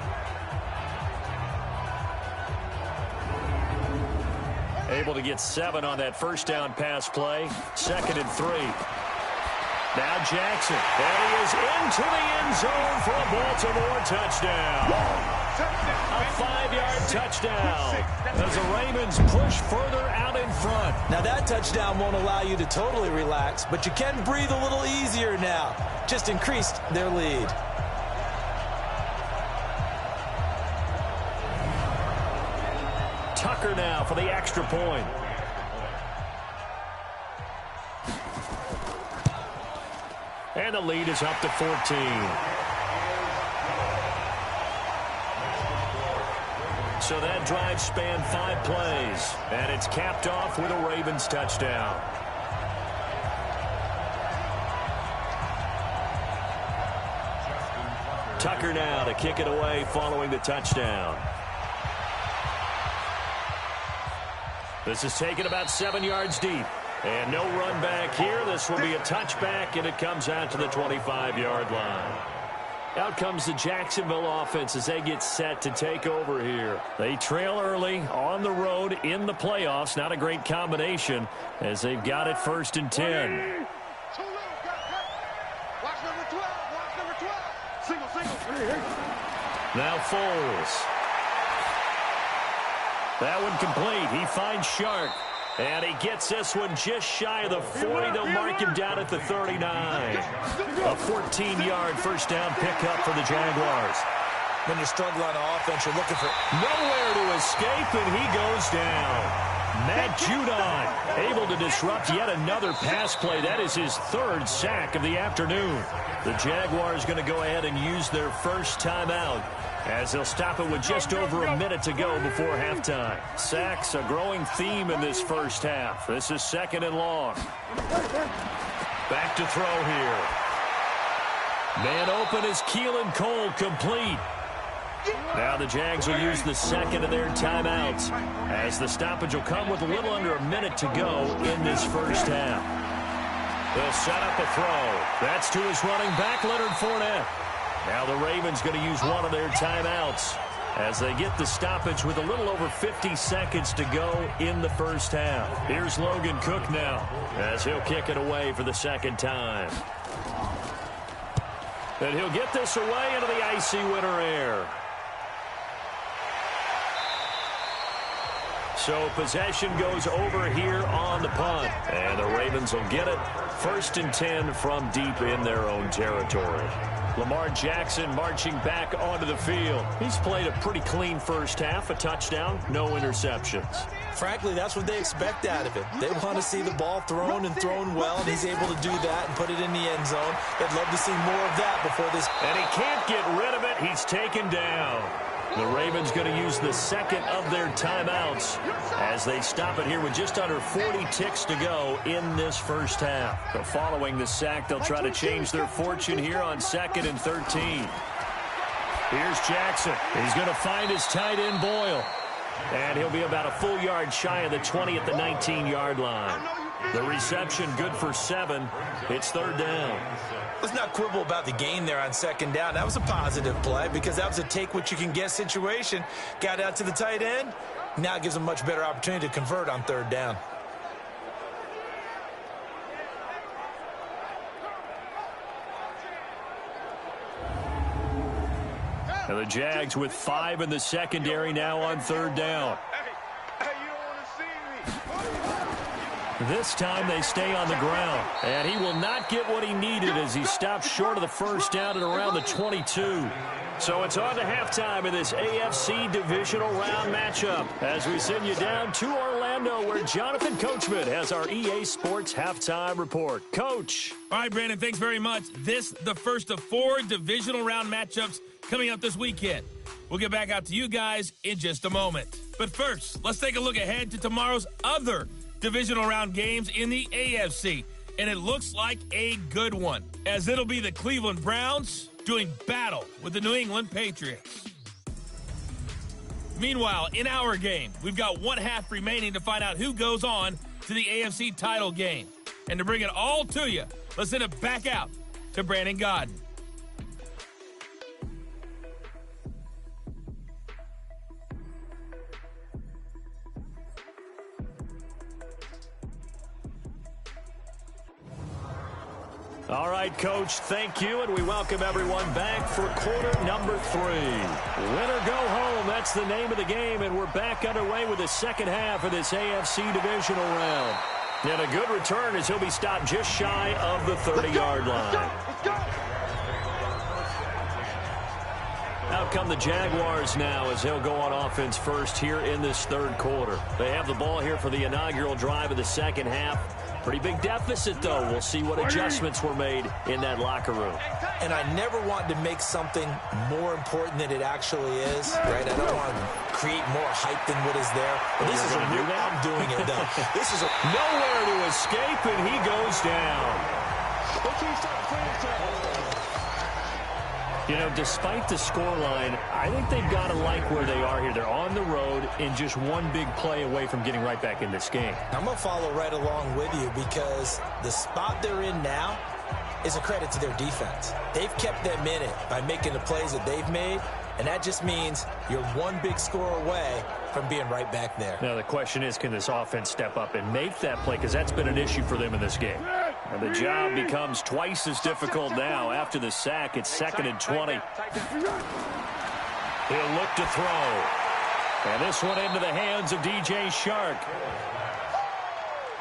Able to get 7 on that first down pass play. 2nd and 3. Now Jackson. And he is into the end zone for a Baltimore touchdown. A 5-yard touchdown as the Ravens push further out in front. Now that touchdown won't allow you to totally relax, but you can breathe a little easier now. Just increased their lead. Tucker now for the extra point. And the lead is up to 14. So that drive spanned 5 plays, and it's capped off with a Ravens touchdown. Tucker now to kick it away following the touchdown. This is taken about 7 yards deep. And no run back here. This will be a touchback, and it comes out to the 25-yard line. Out comes the Jacksonville offense as they get set to take over here. They trail early on the road in the playoffs. Not a great combination as they've got it 1st and 10. Now Foles. That one complete. He finds Shark. And he gets this one just shy of the 40. They'll mark him down at the 39. A 14-yard first down pickup for the Jaguars. When you're struggling on offense, you're looking for nowhere to escape, and he goes down. Matt Judon able to disrupt yet another pass play. That is his 3rd sack of the afternoon. The Jaguars going to go ahead and use their first timeout, as they'll stop it with just over a minute to go before halftime. Sacks, a growing theme in this first half. This is 2nd and long. Back to throw here. Man open is Keelan Cole, complete. Now the Jags will use the 2nd of their timeouts, as the stoppage will come with a little under a minute to go in this first half. They'll set up a throw. That's to his running back, Leonard Fournette. Now the Ravens going to use one of their timeouts as they get the stoppage with a little over 50 seconds to go in the first half. Here's Logan Cook now as he'll kick it away for the 2nd time. And he'll get this away into the icy winter air. So possession goes over here on the punt. And the Ravens will get it 1st and 10 from deep in their own territory. Lamar Jackson marching back onto the field. He's played a pretty clean first half, a touchdown, no interceptions. Frankly, that's what they expect out of him. They want to see the ball thrown and thrown well, and he's able to do that and put it in the end zone. They'd love to see more of that before this. And he can't get rid of it. He's taken down. The Ravens going to use the 2nd of their timeouts as they stop it here with just under 40 ticks to go in this first half. So following the sack, they'll try to change their fortune here on 2nd and 13. Here's Jackson. He's going to find his tight end, Boyle. And he'll be about a full yard shy of the 20 at the 19-yard line. The reception good for 7. It's 3rd down. Let's not quibble about the gain there on 2nd down. That was a positive play because that was a take-what-you-can-get situation. Got out to the tight end. Now it gives them a much better opportunity to convert on 3rd down. And the Jags with 5 in the secondary now on 3rd down. Hey, you don't want to see me. This time they stay on the ground. And he will not get what he needed as he stops short of the first down at around the 22. So it's on to halftime in this AFC divisional round matchup as we send you down to Orlando where Jonathan Coachman has our EA Sports halftime report. Coach. All right, Brandon, thanks very much. The first of 4 divisional round matchups coming up this weekend. We'll get back out to you guys in just a moment. But first, let's take a look ahead to tomorrow's other divisional round games in the AFC. And it looks like a good one, as it'll be the Cleveland Browns doing battle with the New England Patriots. Meanwhile, in our game, we've got 1 half remaining to find out who goes on to the AFC title game. And to bring it all to you, let's send it back out to Brandon Godden. All right, Coach, thank you, and we welcome everyone back for quarter number 3. Win or go home, that's the name of the game, and we're back underway with the second half of this AFC divisional round. And a good return as he'll be stopped just shy of the 30-yard line. Out come the Jaguars now as they'll go on offense first here in this third quarter. They have the ball here for the inaugural drive of the second half. Pretty big deficit, though. We'll see what adjustments were made in that locker room. And I never want to make something more important than it actually is, right? I don't want to create more hype than what is there. But this is a real, I'm doing it, though. This is a nowhere to escape, and he goes down. You know, despite the scoreline, I think they've got to like where they are here. They're on the road and just one big play away from getting right back in this game. I'm going to follow right along with you because the spot they're in now is a credit to their defense. They've kept them in it by making the plays that they've made, and that just means you're one big score away from being right back there. Now, the question is, can this offense step up and make that play? Because that's been an issue for them in this game. And the job becomes twice as difficult now. After the sack, it's 2nd and 20. He'll look to throw. And this one into the hands of DJ Shark.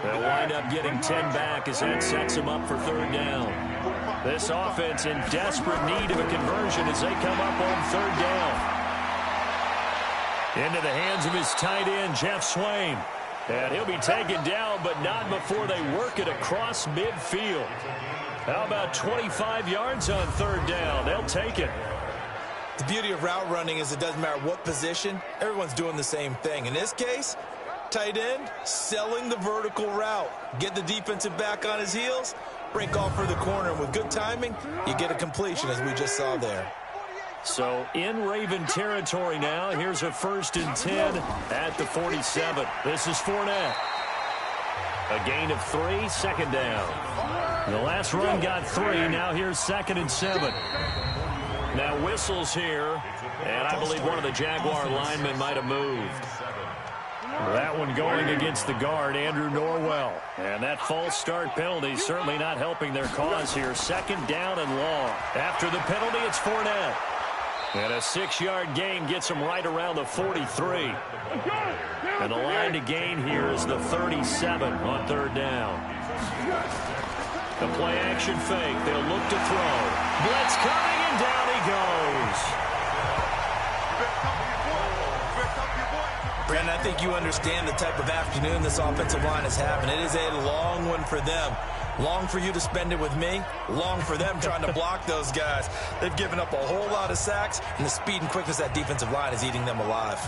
They'll wind up getting 10 back as that sets him up for 3rd down. This offense in desperate need of a conversion as they come up on 3rd down. Into the hands of his tight end, Jeff Swain. And he'll be taken down, but not before they work it across midfield. How about 25 yards on 3rd down? They'll take it. The beauty of route running is it doesn't matter what position. Everyone's doing the same thing. In this case, tight end, selling the vertical route. Get the defensive back on his heels, break off for the corner. And with good timing, you get a completion, as we just saw there. So in Raven territory now. Here's a 1st and 10 at the 47. This is Fournette. A gain of 3, 2nd down. The last run got 3. Now here's 2nd and 7. Now whistles here, and I believe one of the Jaguar linemen might have moved. That one going against the guard, Andrew Norwell. And that false start penalty certainly not helping their cause here. 2nd down and long. After the penalty, it's Fournette. And a 6-yard gain gets him right around the 43. And the line to gain here is the 37 on 3rd down. The play action fake. They'll look to throw. Blitz coming, and down he goes. Brandon, I think you understand the type of afternoon this offensive line is having. It is a long one for them. Long for you to spend it with me. Long for them trying to block those guys. They've given up a whole lot of sacks, and the speed and quickness of that defensive line is eating them alive.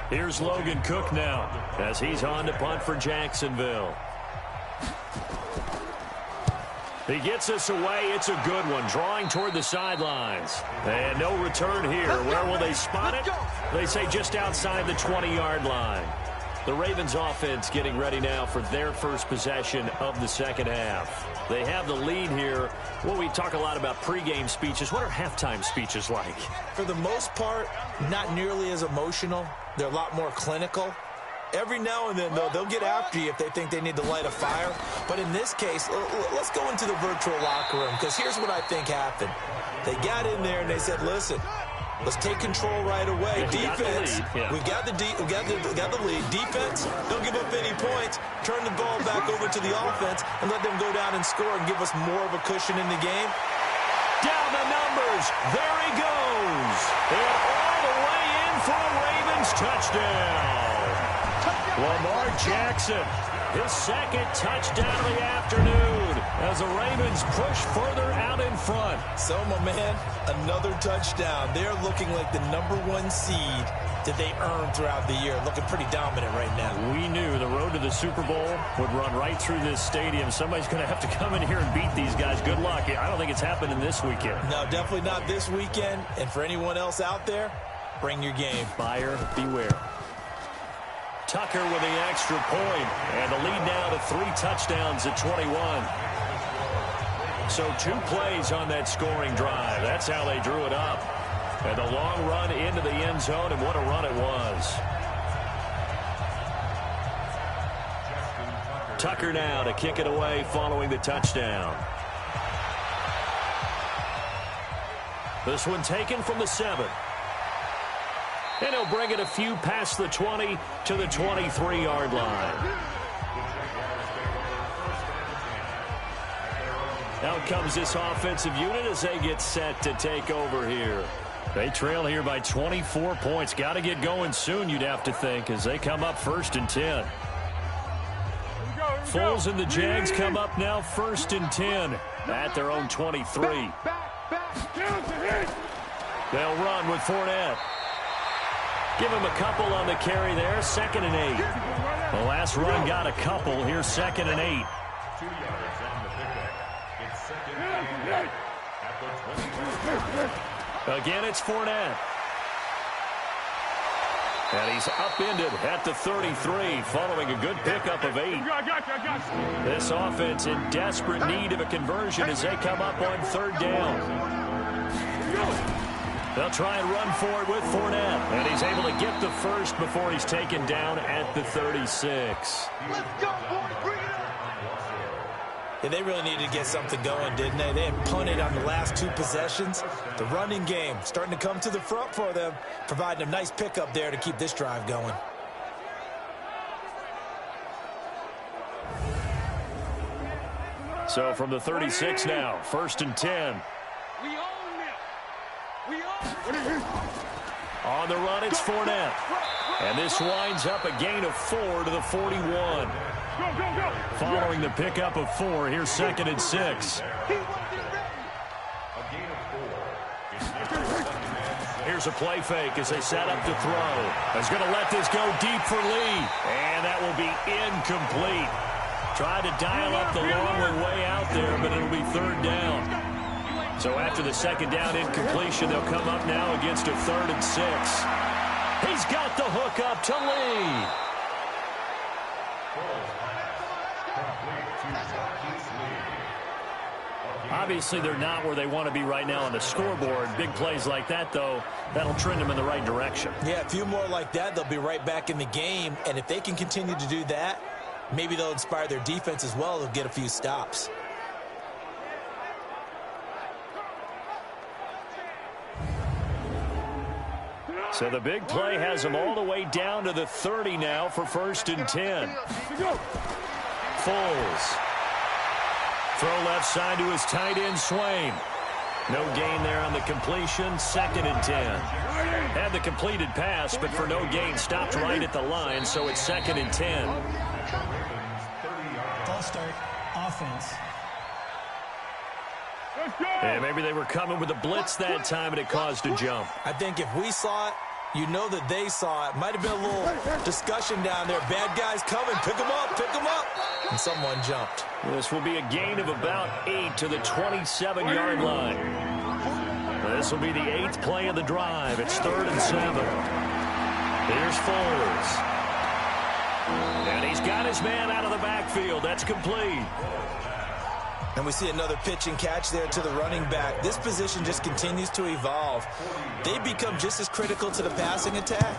Here's Logan Cook now as he's on to punt for Jacksonville. He gets us away. It's a good one. Drawing toward the sidelines. And no return here. Where will they spot it? They say just outside the 20-yard line. The Ravens offense getting ready now for their first possession of the second half. They have the lead here. Well, we talk a lot about pregame speeches. What are halftime speeches like? For the most part, not nearly as emotional. They're a lot more clinical. Every now and then, though, they'll get after you if they think they need to light a fire. But in this case, let's go into the virtual locker room, because here's what I think happened. They got in there and they said, listen, let's take control right away. Defense, we've got the lead. Defense, don't give up any points. Turn the ball back over to the offense and let them go down and score and give us more of a cushion in the game. Down the numbers. There he goes. And all the way in for a Ravens touchdown. Lamar Jackson, his 2nd touchdown of the afternoon as the Ravens push further out in front. So, my man, another touchdown. They're looking like the #1 seed that they earned throughout the year. Looking pretty dominant right now. We knew the road to the Super Bowl would run right through this stadium. Somebody's going to have to come in here and beat these guys. Good luck. I don't think it's happening this weekend. No, definitely not this weekend. And for anyone else out there, bring your game. Buyer beware. Tucker with the extra point, and the lead now to 3 touchdowns at 21. So 2 plays on that scoring drive. That's how they drew it up. And the long run into the end zone, and what a run it was. Tucker now to kick it away following the touchdown. This one taken from the 7. And he'll bring it a few past the 20 to the 23-yard line. Out comes this offensive unit as they get set to take over here. They trail here by 24 points. Got to get going soon, you'd have to think, as they come up 1st and 10. Foles and the Jags come up now 1st and 10 at their own 23. They'll run with Fournette. Give him a couple on the carry there. 2nd and 8. The last run got a couple. Here's 2nd and 8. Again, it's Fournette. And he's upended at the 33 following a good pickup of 8. This offense in desperate need of a conversion as they come up on 3rd down. They'll try and run for it with Fournette. And he's able to get the first before he's taken down at the 36. Let's go, boys. Bring it up. Yeah, they really needed to get something going, didn't they? They had punted on the last 2 possessions. The running game starting to come to the front for them, providing a nice pickup there to keep this drive going. So from the 36 now, 1st and 10. We own it. We own it. On the run, it's Fournette. And this winds up a gain of 4 to the 41. Following the pickup of 4, here's 2nd and 6. Here's a play fake as they set up to throw. He's going to let this go deep for Lee. And that will be incomplete. Tried to dial up the long one way out there, but it'll be 3rd down. So after the 2nd down incompletion, they'll come up now against a 3rd and 6. He's got the hook up to Lee. Obviously, they're not where they want to be right now on the scoreboard. Big plays like that, though, that'll trend them in the right direction. Yeah, a few more like that, they'll be right back in the game. And if they can continue to do that, maybe they'll inspire their defense as well. They'll get a few stops. So the big play has them all the way down to the 30 now for 1st and 10. Foles. Throw left side to his tight end, Swain. No gain there on the completion. 2nd and 10. Had the completed pass, but for no gain, stopped right at the line, so it's 2nd and 10. False start, offense. And maybe they were coming with a blitz that time, and it caused a jump. I think if we saw it, you know that they saw it. Might have been a little discussion down there. Bad guys coming. Pick them up. Pick them up. And someone jumped. This will be a gain of about 8 to the 27-yard line. This will be the 8th play of the drive. It's 3rd and 7. Here's Foles. And he's got his man out of the backfield. That's complete. And we see another pitch and catch there to the running back. This position just continues to evolve. They become just as critical to the passing attack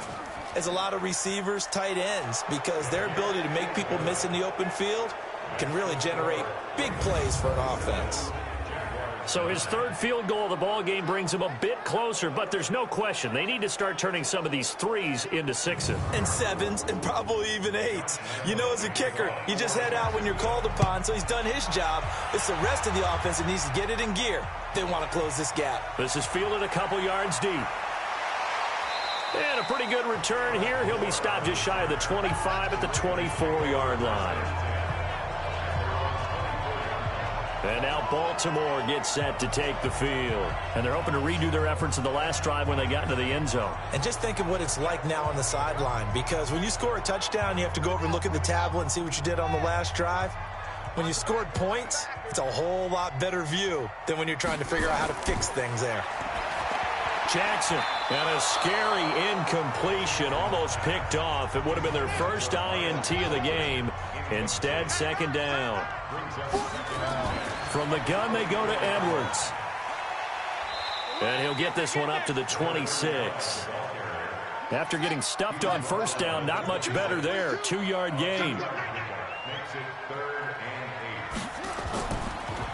as a lot of receivers, tight ends, because their ability to make people miss in the open field can really generate big plays for an offense. So his 3rd field goal of the ball game brings him a bit closer, but there's no question they need to start turning some of these 3s into 6s. And 7s and probably even 8s. You know, as a kicker, you just head out when you're called upon, so he's done his job. It's the rest of the offense that needs to get it in gear. They want to close this gap. This is fielded a couple yards deep. And a pretty good return here. He'll be stopped just shy of the 25 at the 24-yard line. And now Baltimore gets set to take the field. And they're hoping to redo their efforts in the last drive when they got into the end zone. And just think of what it's like now on the sideline, because when you score a touchdown, you have to go over and look at the tablet and see what you did on the last drive. When you scored points, it's a whole lot better view than when you're trying to figure out how to fix things there. Jackson, and a scary incompletion, almost picked off. It would have been their first INT of the game. Instead, second down. From the gun, they go to Edwards. And he'll get this one up to the 26. After getting stuffed on first down, not much better there. 2-yard gain.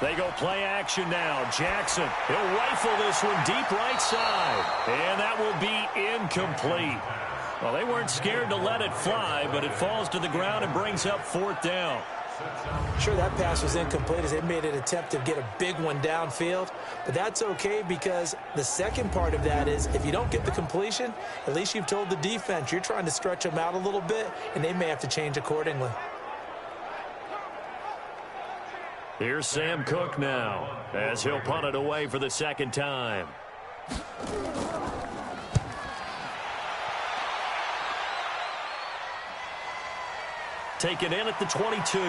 They go play action now. Jackson, he'll rifle this one deep right side. And that will be incomplete. Well, they weren't scared to let it fly, but it falls to the ground and brings up fourth down. Sure, that pass was incomplete as they made an attempt to get a big one downfield. But that's okay, because the second part of that is if you don't get the completion, at least you've told the defense you're trying to stretch them out a little bit, and they may have to change accordingly. Here's Sam Cook now as he'll punt it away for the second time. Taken in at the 22.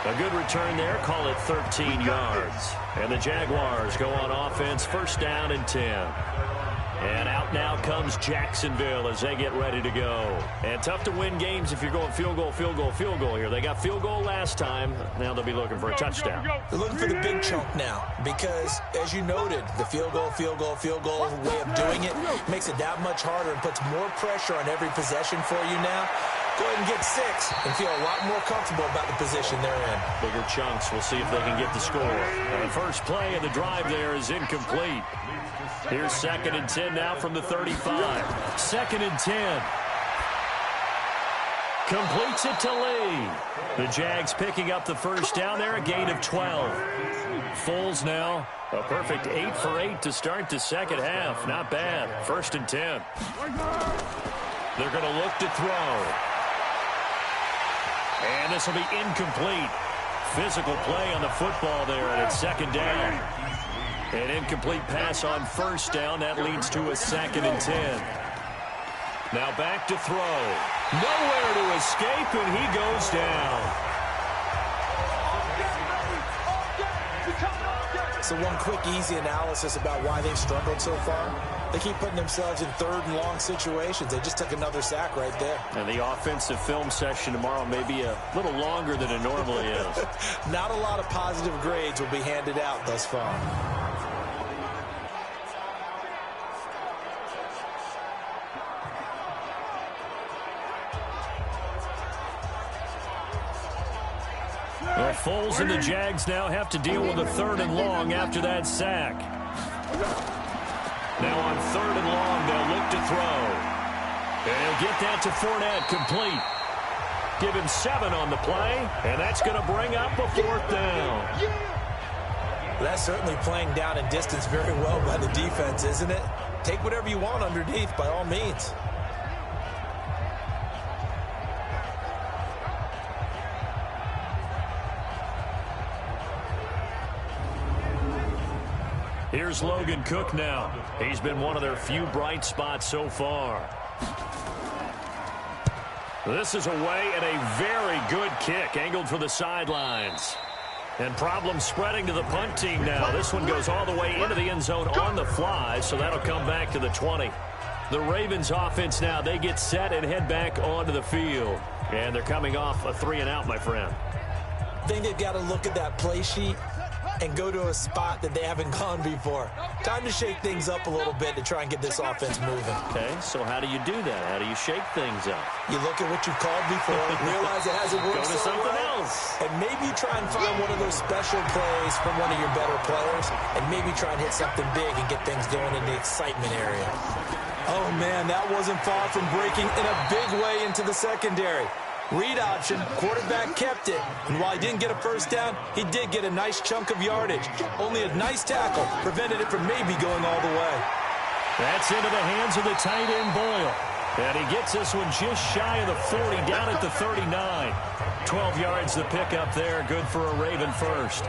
A good return there. Call it 13 yards. And the Jaguars go on offense, first down and 10. And out now comes Jacksonville as they get ready to go. And tough to win games if you're going field goal, field goal, field goal here. They got field goal last time. Now they'll be looking for a touchdown. They're looking for the big chunk now because, as you noted, the field goal way of doing it makes it that much harder and puts more pressure on every possession for you now. Go ahead and get 6 and feel a lot more comfortable about the position they're in. Bigger chunks. We'll see if they can get the score. And the first play of the drive there is incomplete. Here's second and 10 now from the 35. Second and 10. Completes it to Lee. The Jags picking up the first down there, a gain of 12. Foles now, a perfect 8 for 8 to start the second half. Not bad. First and 10. They're going to look to throw. And this will be incomplete. Physical play on the football there, and it's second down. An incomplete pass on first down. That leads to a second and 10. Now back to throw. Nowhere to escape, and he goes down. So one quick, easy analysis about why they've struggled so far. They keep putting themselves in third and long situations. They just took another sack right there. And the offensive film session tomorrow may be a little longer than it normally is. Not a lot of positive grades will be handed out thus far. Well, Foles and the Jags now have to deal with a third and long after that sack. Now on third and long, they'll look to throw. And he'll get that to Fournette, complete. Give him 7 on the play, and that's going to bring up a fourth down. That's certainly playing down in distance very well by the defense, isn't it? Take whatever you want underneath, by all means. Here's Logan Cook now. He's been one of their few bright spots so far. This is away and a very good kick, angled for the sidelines. And problems spreading to the punt team now. This one goes all the way into the end zone on the fly, so that'll come back to the 20. The Ravens offense now, they get set and head back onto the field. And they're coming off a 3-and-out, my friend. I think they've got to look at that play sheet and go to a spot that they haven't gone before. Time to shake things up a little bit to try and get this offense moving. Okay, so how do you do that? How do you shake things up? You look at what you've called before, realize it hasn't worked Go to so something well, else. and maybe try and find one of those special plays from one of your better players, and maybe try and hit something big and get things going in the excitement area. Oh, man, that wasn't far from breaking in a big way into the secondary. Read option, quarterback kept it, and while he didn't get a first down, he did get a nice chunk of yardage. Only a nice tackle prevented it from maybe going all the way. That's into the hands of the tight end, Boyle. And he gets this one just shy of the 40, down at the 39. 12 yards the pickup there, good for a Raven first.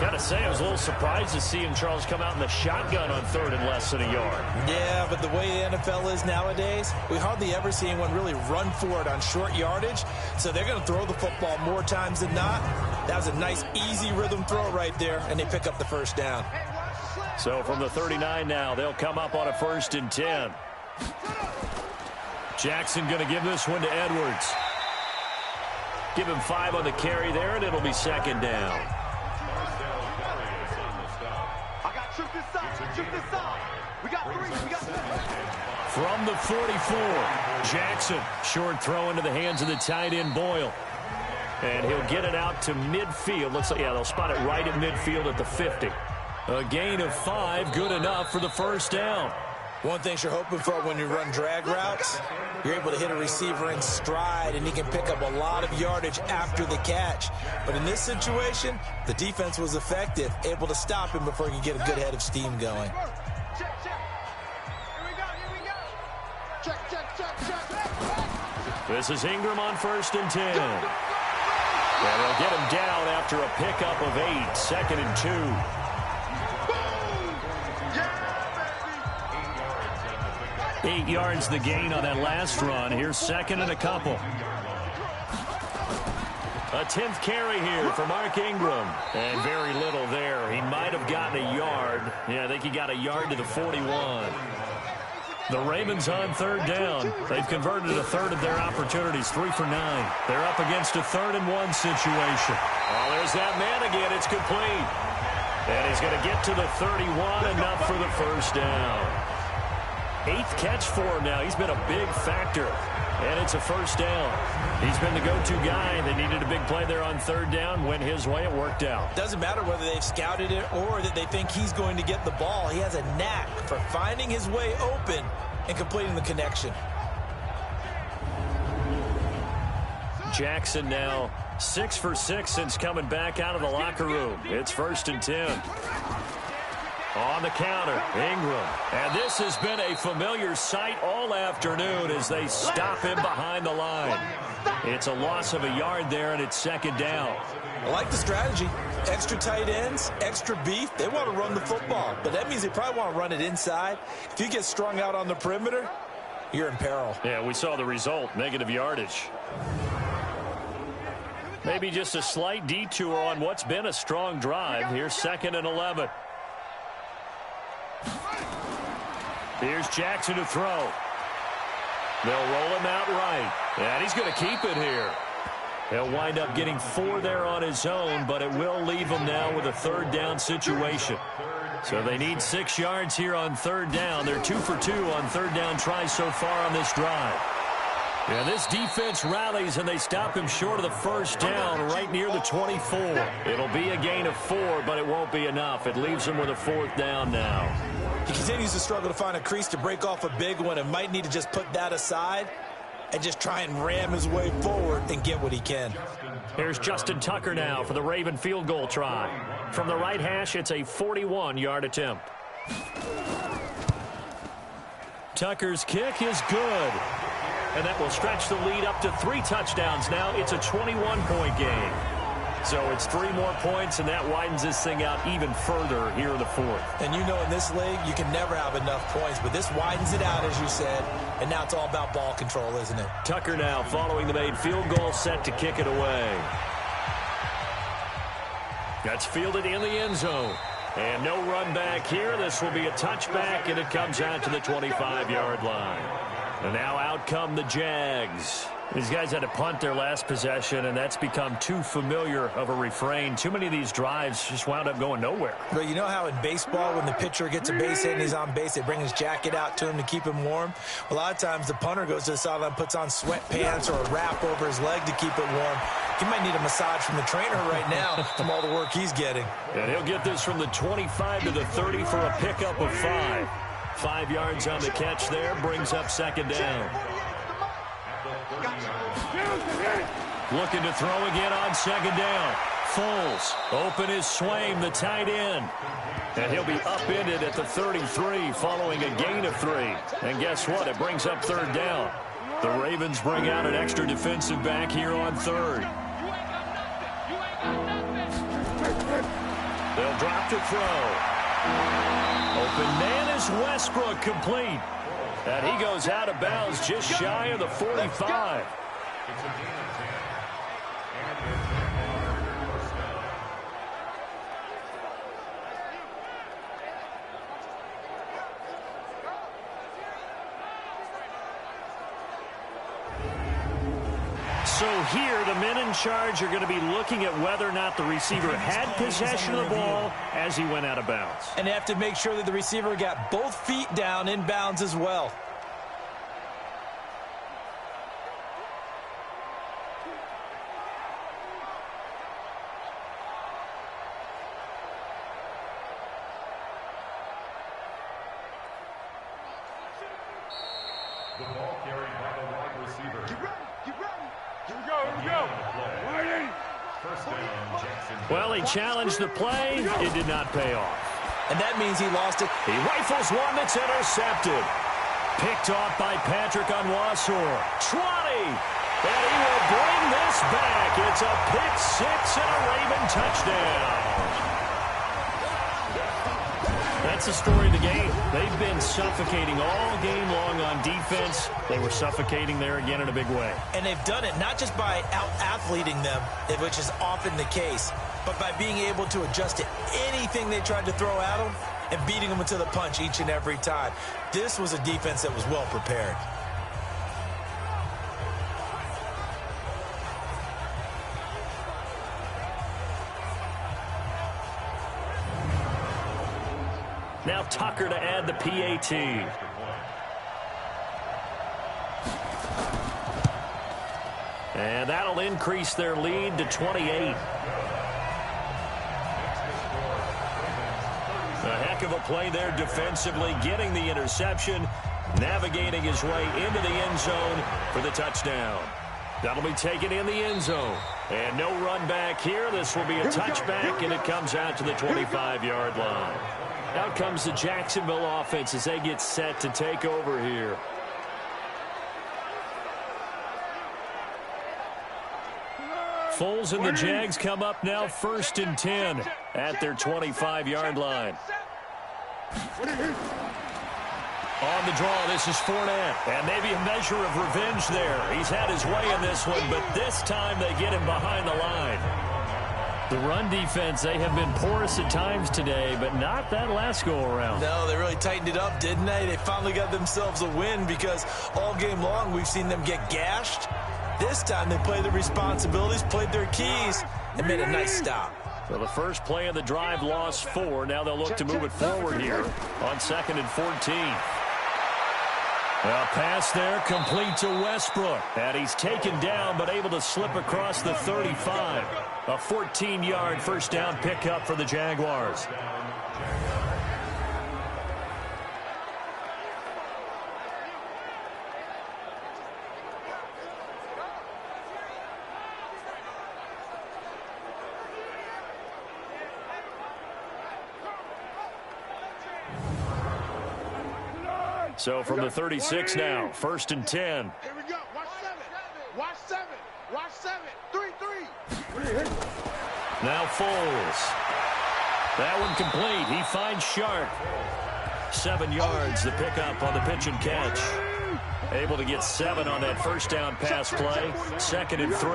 Gotta say, I was a little surprised to see him, Charles, come out in the shotgun on third and less than a yard. Yeah, but the way the NFL is nowadays, we hardly ever see anyone really run for it on short yardage. So they're going to throw the football more times than not. That was a nice, easy rhythm throw right there, and they pick up the first down. So from the 39 now, they'll come up on a 1st and 10. Jackson going to give this one to Edwards. Give him 5 on the carry there, and it'll be 2nd down. From the 44, Jackson, short throw into the hands of the tight end Boyle. And he'll get it out to midfield. Looks like, yeah, they'll spot it right at midfield at the 50. A gain of 5, good enough for the first down. One thing you're hoping for when you run drag routes, you're able to hit a receiver in stride, and he can pick up a lot of yardage after the catch. But in this situation, the defense was effective, able to stop him before he could get a good head of steam going. This is Ingram on 1st and 10. And they'll get him down after a pickup of 8, 2nd and 2. 8 yards the gain on that last run. Here's 2nd and a couple. A 10th carry here for Mark Ingram. And very little there. He might have gotten a yard. Yeah, I think he got a yard to the 41. The Ravens on 3rd down. They've converted a 1/3 of their opportunities, 3 for 9. They're up against a 3rd and 1 situation. Oh, there's that man again. It's complete. And he's going to get to the 31, enough for the first down. 8th catch for him now. He's been a big factor. And it's a first down. He's been the go-to guy. They needed a big play there on 3rd down. Went his way. It worked out. Doesn't matter whether they've scouted it or that they think he's going to get the ball. He has a knack for finding his way open and completing the connection. Jackson now 6 for 6 since coming back out of the locker room. It's 1st and 10. On the counter, Ingram. And this has been a familiar sight all afternoon as they stop him behind the line. It's a loss of a yard there, and it's 2nd down. I like the strategy. Extra tight ends, extra beef. They want to run the football, but that means they probably want to run it inside. If you get strung out on the perimeter, you're in peril. Yeah, we saw the result, negative yardage. Maybe just a slight detour on what's been a strong drive. Here's 2nd and 11. Here's Jackson to throw. They'll roll him out right. And he's going to keep it here. He'll wind up getting 4 there on his own, but it will leave him now with a 3rd down situation. So they need 6 yards here on 3rd down. They're 2 for 2 on 3rd down tries so far on this drive. Yeah, this defense rallies, and they stop him short of the first down right near the 24. It'll be a gain of 4, but it won't be enough. It leaves him with a 4th down now. He continues to struggle to find a crease to break off a big one and might need to just put that aside and just try and ram his way forward and get what he can. Here's Justin Tucker now for the Raven field goal try. From the right hash, it's a 41-yard attempt. Tucker's kick is good. And that will stretch the lead up to 3 touchdowns now. It's a 21-point game. So it's 3 more points, and that widens this thing out even further here in the 4th. And you know in this league, you can never have enough points, but this widens it out, as you said, and now it's all about ball control, isn't it? Tucker now following the made field goal, set to kick it away. That's fielded in the end zone. And no run back here. This will be a touchback, and it comes out to the 25-yard line. And now out come the Jags. These guys had to punt their last possession, and that's become too familiar of a refrain. Too many of these drives just wound up going nowhere. But you know how in baseball, when the pitcher gets a base hit and he's on base, they bring his jacket out to him to keep him warm? A lot of times the punter goes to the sideline, puts on sweatpants or a wrap over his leg to keep it warm. He might need a massage from the trainer right now from all the work he's getting. And he'll get this from the 25 to the 30 for a pickup of 5. 5 yards on the catch there, brings up 2nd down. Looking to throw again on 2nd down. Foles. Open is Swaim, the tight end. And he'll be upended at the 33 following a gain of 3. And guess what? It brings up third down. The Ravens bring out an extra defensive back here on third. They'll drop to throw. Open man is Westbrook, complete. And he goes out of bounds just shy of the 45. So here, the men in charge are going to be looking at whether or not the receiver had possession of the ball as he went out of bounds. And they have to make sure that the receiver got both feet down in bounds as well. The ball carried by the wide receiver. Get ready. Get ready. Here we go. Here we go. Ready. First down, Jackson. Well, he challenged the play. It did not pay off. And that means he lost it. He rifles one that's intercepted. Picked off by Patrick Onwuasor. 20. And he will bring this back. It's a pick six and a Raven touchdown. That's the story of the game. They've been suffocating all game long on defense. They were suffocating there again in a big way. And they've done it not just by out-athleting them, which is often the case, but by being able to adjust to anything they tried to throw at them and beating them to the punch each and every time. This was a defense that was well prepared. Now Tucker to add the PAT. And that'll increase their lead to 28. A heck of a play there defensively, getting the interception, navigating his way into the end zone for the touchdown. That'll be taken in the end zone. And no run back here. This will be a touchback, and it comes out to the 25-yard line. Out comes the Jacksonville offense as they get set to take over here. Foles and the Jags come up now 1st and 10 at their 25-yard line. On the draw, this is Fournette. And maybe a measure of revenge there. He's had his way in this one, but this time they get him behind the line. The run defense, they have been porous at times today, but not that last go-around. No, they really tightened it up, didn't they? They finally got themselves a win because all game long we've seen them get gashed. This time they played their responsibilities, played their keys, and made a nice stop. So the first play of the drive lost 4. Now they'll look to move it forward here on 2nd and 14. A pass there complete to Westbrook. And he's taken down but able to slip across the 35. A 14-yard first down pickup for the Jaguars. So from the 36 now, 1st and 10. Here we go. Watch 7. Watch 7. Watch 7. 3-3. Now Foles. That one complete. He finds Sharp. 7 yards, the pickup on the pitch and catch. Able to get 7 on that first down pass play. 2nd and 3.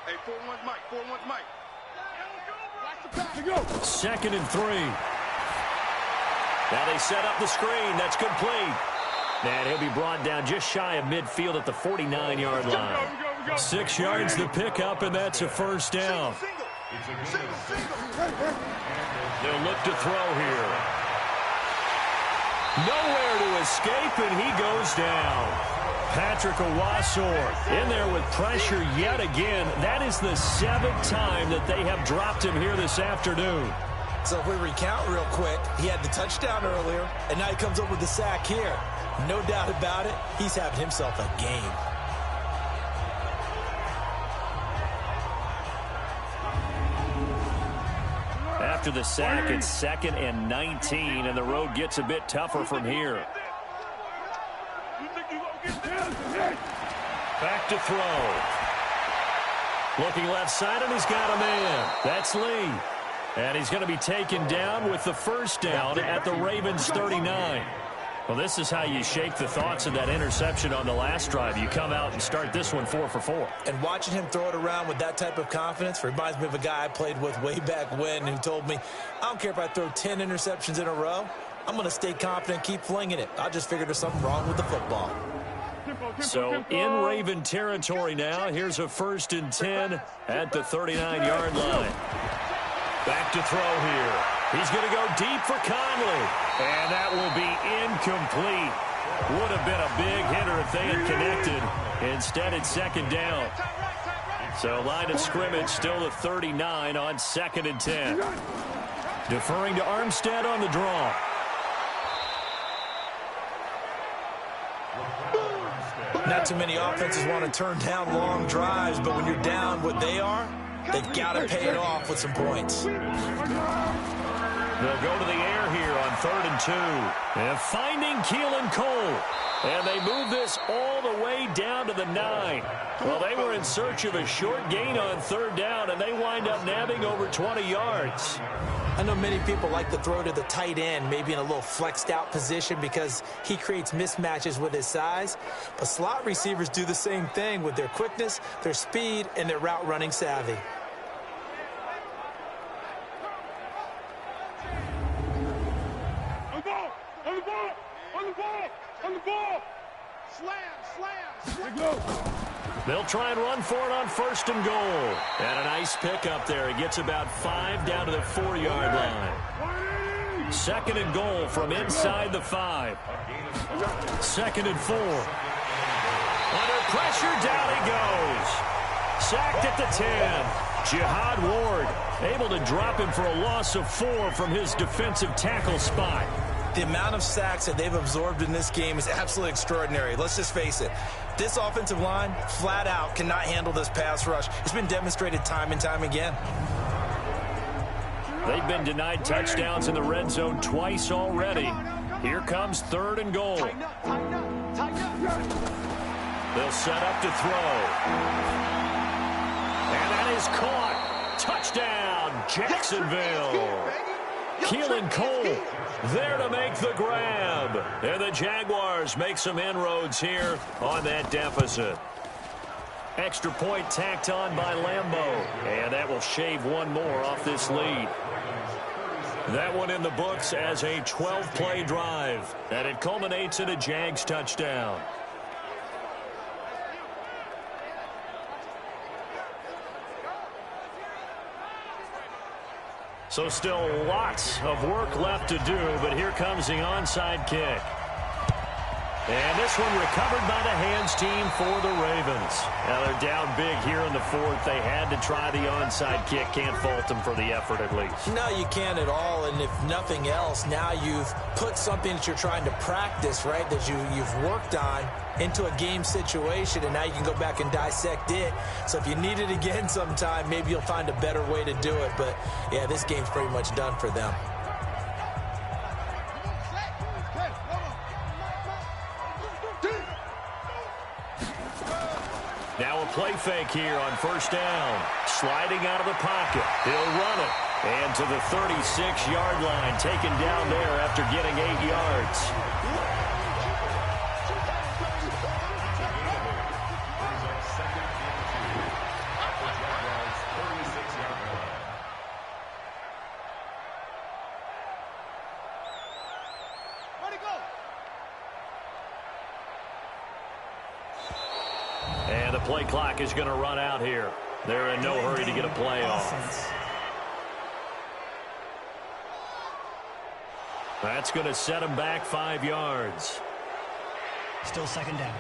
Hey, 4-1 Mike. 4-1 Mike. Watch the back. Go. 2nd and 3. Now they set up the screen. That's complete. And he'll be brought down just shy of midfield at the 49-yard line. 6 yards the pickup, and that's a first down. They'll look to throw here. Nowhere to escape, and he goes down. Patrick Onwuasor in there with pressure yet again. That is the 7th time that they have dropped him here this afternoon. So if we recount real quick, he had the touchdown earlier, and now he comes up with the sack here. No doubt about it, he's having himself a game. after the sack. It's 2nd and 19, and the road gets a bit tougher from here. Back to throw. Looking left side, and he's got a man. That's Lee. And he's going to be taken down with the first down at the Ravens' 39. Well, this is how you shake the thoughts of that interception on the last drive. You come out and start this one 4 for 4. And watching him throw it around with that type of confidence reminds me of a guy I played with way back when who told me, I don't care if I throw 10 interceptions in a row. I'm going to stay confident and keep flinging it. I just figured there's something wrong with the football. So in Raven territory now. Here's a 1st and 10 at the 39-yard line. Back to throw here. He's going to go deep for Conley. And that will be incomplete. Would have been a big hitter if they had connected. Instead, it's 2nd down. So line of scrimmage still the 39 on 2nd and 10. Deferring to Armstead on the draw. Not too many offenses want to turn down long drives, but when you're down what they are, they've got to pay it off with some points. They'll go to the air here on 3rd and 2. And finding Keelan Cole. And they move this all the way down to the 9. Well, they were in search of a short gain on 3rd down, and they wind up nabbing over 20 yards. I know many people like to throw to the tight end, maybe in a little flexed out position because he creates mismatches with his size. But slot receivers do the same thing with their quickness, their speed, and their route running savvy. They'll try and run for it on 1st and goal. And a nice pickup there. He gets about 5 down to the 4-yard line. 2nd and goal from inside the 5. 2nd and 4. Under pressure, down he goes. Sacked at the 10. Jihad Ward able to drop him for a loss of 4 from his defensive tackle spot. The amount of sacks that they've absorbed in this game is absolutely extraordinary. Let's just face it. This offensive line, flat out, cannot handle this pass rush. It's been demonstrated time and time again. They've been denied touchdowns in the red zone twice already. Here comes 3rd and goal. They'll set up to throw. And that is caught. Touchdown, Jacksonville. Keelan Cole there to make the grab. And the Jaguars make some inroads here on that deficit. Extra point tacked on by Lambeau. And that will shave one more off this lead. That one in the books as a 12-play drive. And it culminates in a Jags touchdown. So still lots of work left to do, but here comes the onside kick. And this one recovered by the hands team for the Ravens. Now they're down big here in the 4th. They had to try the onside kick. Can't fault them for the effort at least. No, you can't at all. And if nothing else, now you've put something that you're trying to practice, right, that you've worked on into a game situation, and now you can go back and dissect it. So if you need it again sometime, maybe you'll find a better way to do it. But, yeah, this game's pretty much done for them. Now a play fake here on 1st down. Sliding out of the pocket. He'll run it. And to the 36-yard line. Taken down there after getting 8 yards. And the play clock is going to run out here. They're in no hurry to get a play off. That's going to set them back 5 yards. Still 2nd down.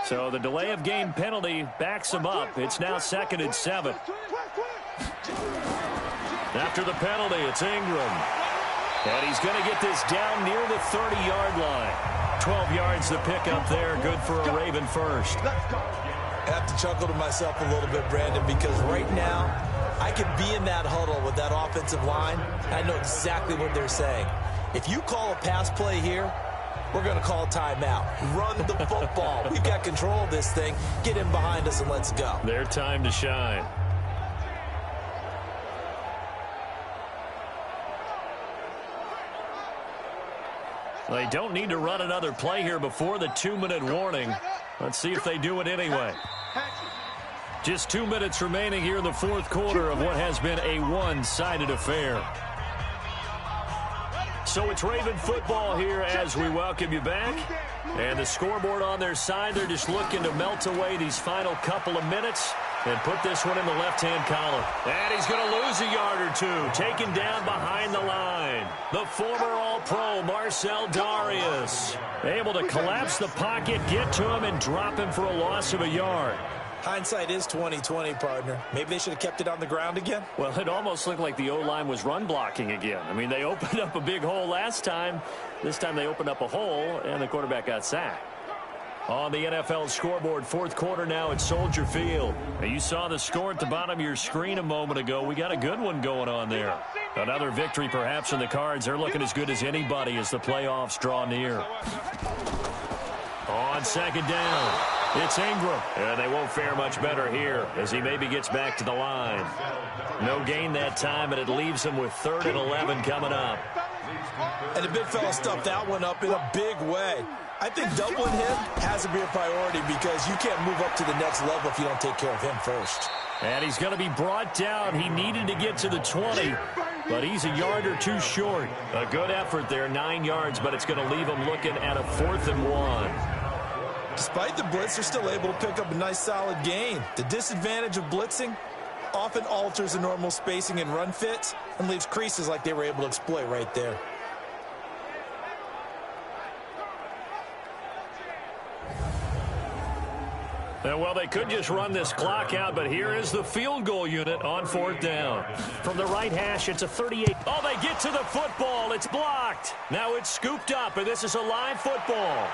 So the delay of game penalty backs them up. It's now 2nd and 7. After the penalty, it's Ingram. And he's going to get this down near the 30-yard line. 12 yards to pick up there. Good for a Raven first. I have to chuckle to myself a little bit, Brandon, because right now I could be in that huddle with that offensive line. I know exactly what they're saying. If you call a pass play here, we're going to call a timeout. Run the football. We've got control of this thing. Get in behind us and let's go. Their time to shine. They don't need to run another play here before the 2-minute warning. Let's see if they do it anyway. Just 2 minutes remaining here in the fourth quarter of what has been a one-sided affair. So it's Raven football here as we welcome you back. And the scoreboard on their side, they're just looking to melt away these final couple of minutes and put this one in the left-hand column. And he's going to lose a yard or two. Taken down behind the line. The former All-Pro, Marcel Darius. Able to collapse the pocket, get to him, and drop him for a loss of a yard. Hindsight is 20/20, partner. Maybe they should have kept it on the ground again. Well, it almost looked like the O-line was run blocking again. I mean, they opened up a big hole last time. This time they opened up a hole, and the quarterback got sacked. On the NFL scoreboard, fourth quarter now at Soldier Field. Now, you saw the score at the bottom of your screen a moment ago. We got a good one going on there. Another victory perhaps in the cards. They're looking as good as anybody as the playoffs draw near. On second down, it's Ingram. And they won't fare much better here as he maybe gets back to the line. No gain that time, and it leaves him with 3rd and 11 coming up. And the big fella stuffed that one up in a big way. I think doubling him has to be a priority because you can't move up to the next level if you don't take care of him first. And he's going to be brought down. He needed to get to the 20, but he's a yard or two short. A good effort there, 9 yards, but it's going to leave him looking at a 4th and 1. Despite the blitz, they're still able to pick up a nice solid gain. The disadvantage of blitzing often alters the normal spacing and run fits and leaves creases like they were able to exploit right there. Well, they could just run this clock out, but here is the field goal unit on 4th down. From the right hash, it's a 38. Oh, they get to the football. It's blocked. Now it's scooped up, and this is a live football.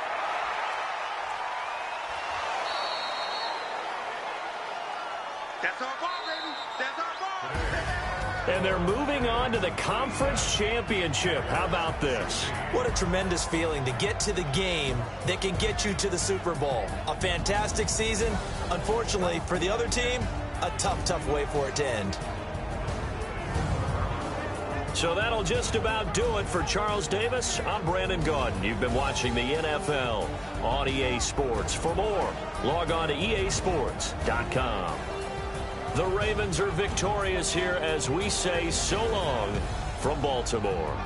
That's our ball, baby. That's our ball. And they're moving on to the conference championship. How about this? What a tremendous feeling to get to the game that can get you to the Super Bowl. A fantastic season. Unfortunately, for the other team, a tough way for it to end. So that'll just about do it for Charles Davis. I'm Brandon Gaudin. You've been watching the NFL on EA Sports. For more, log on to easports.com. The Ravens are victorious here as we say so long from Baltimore.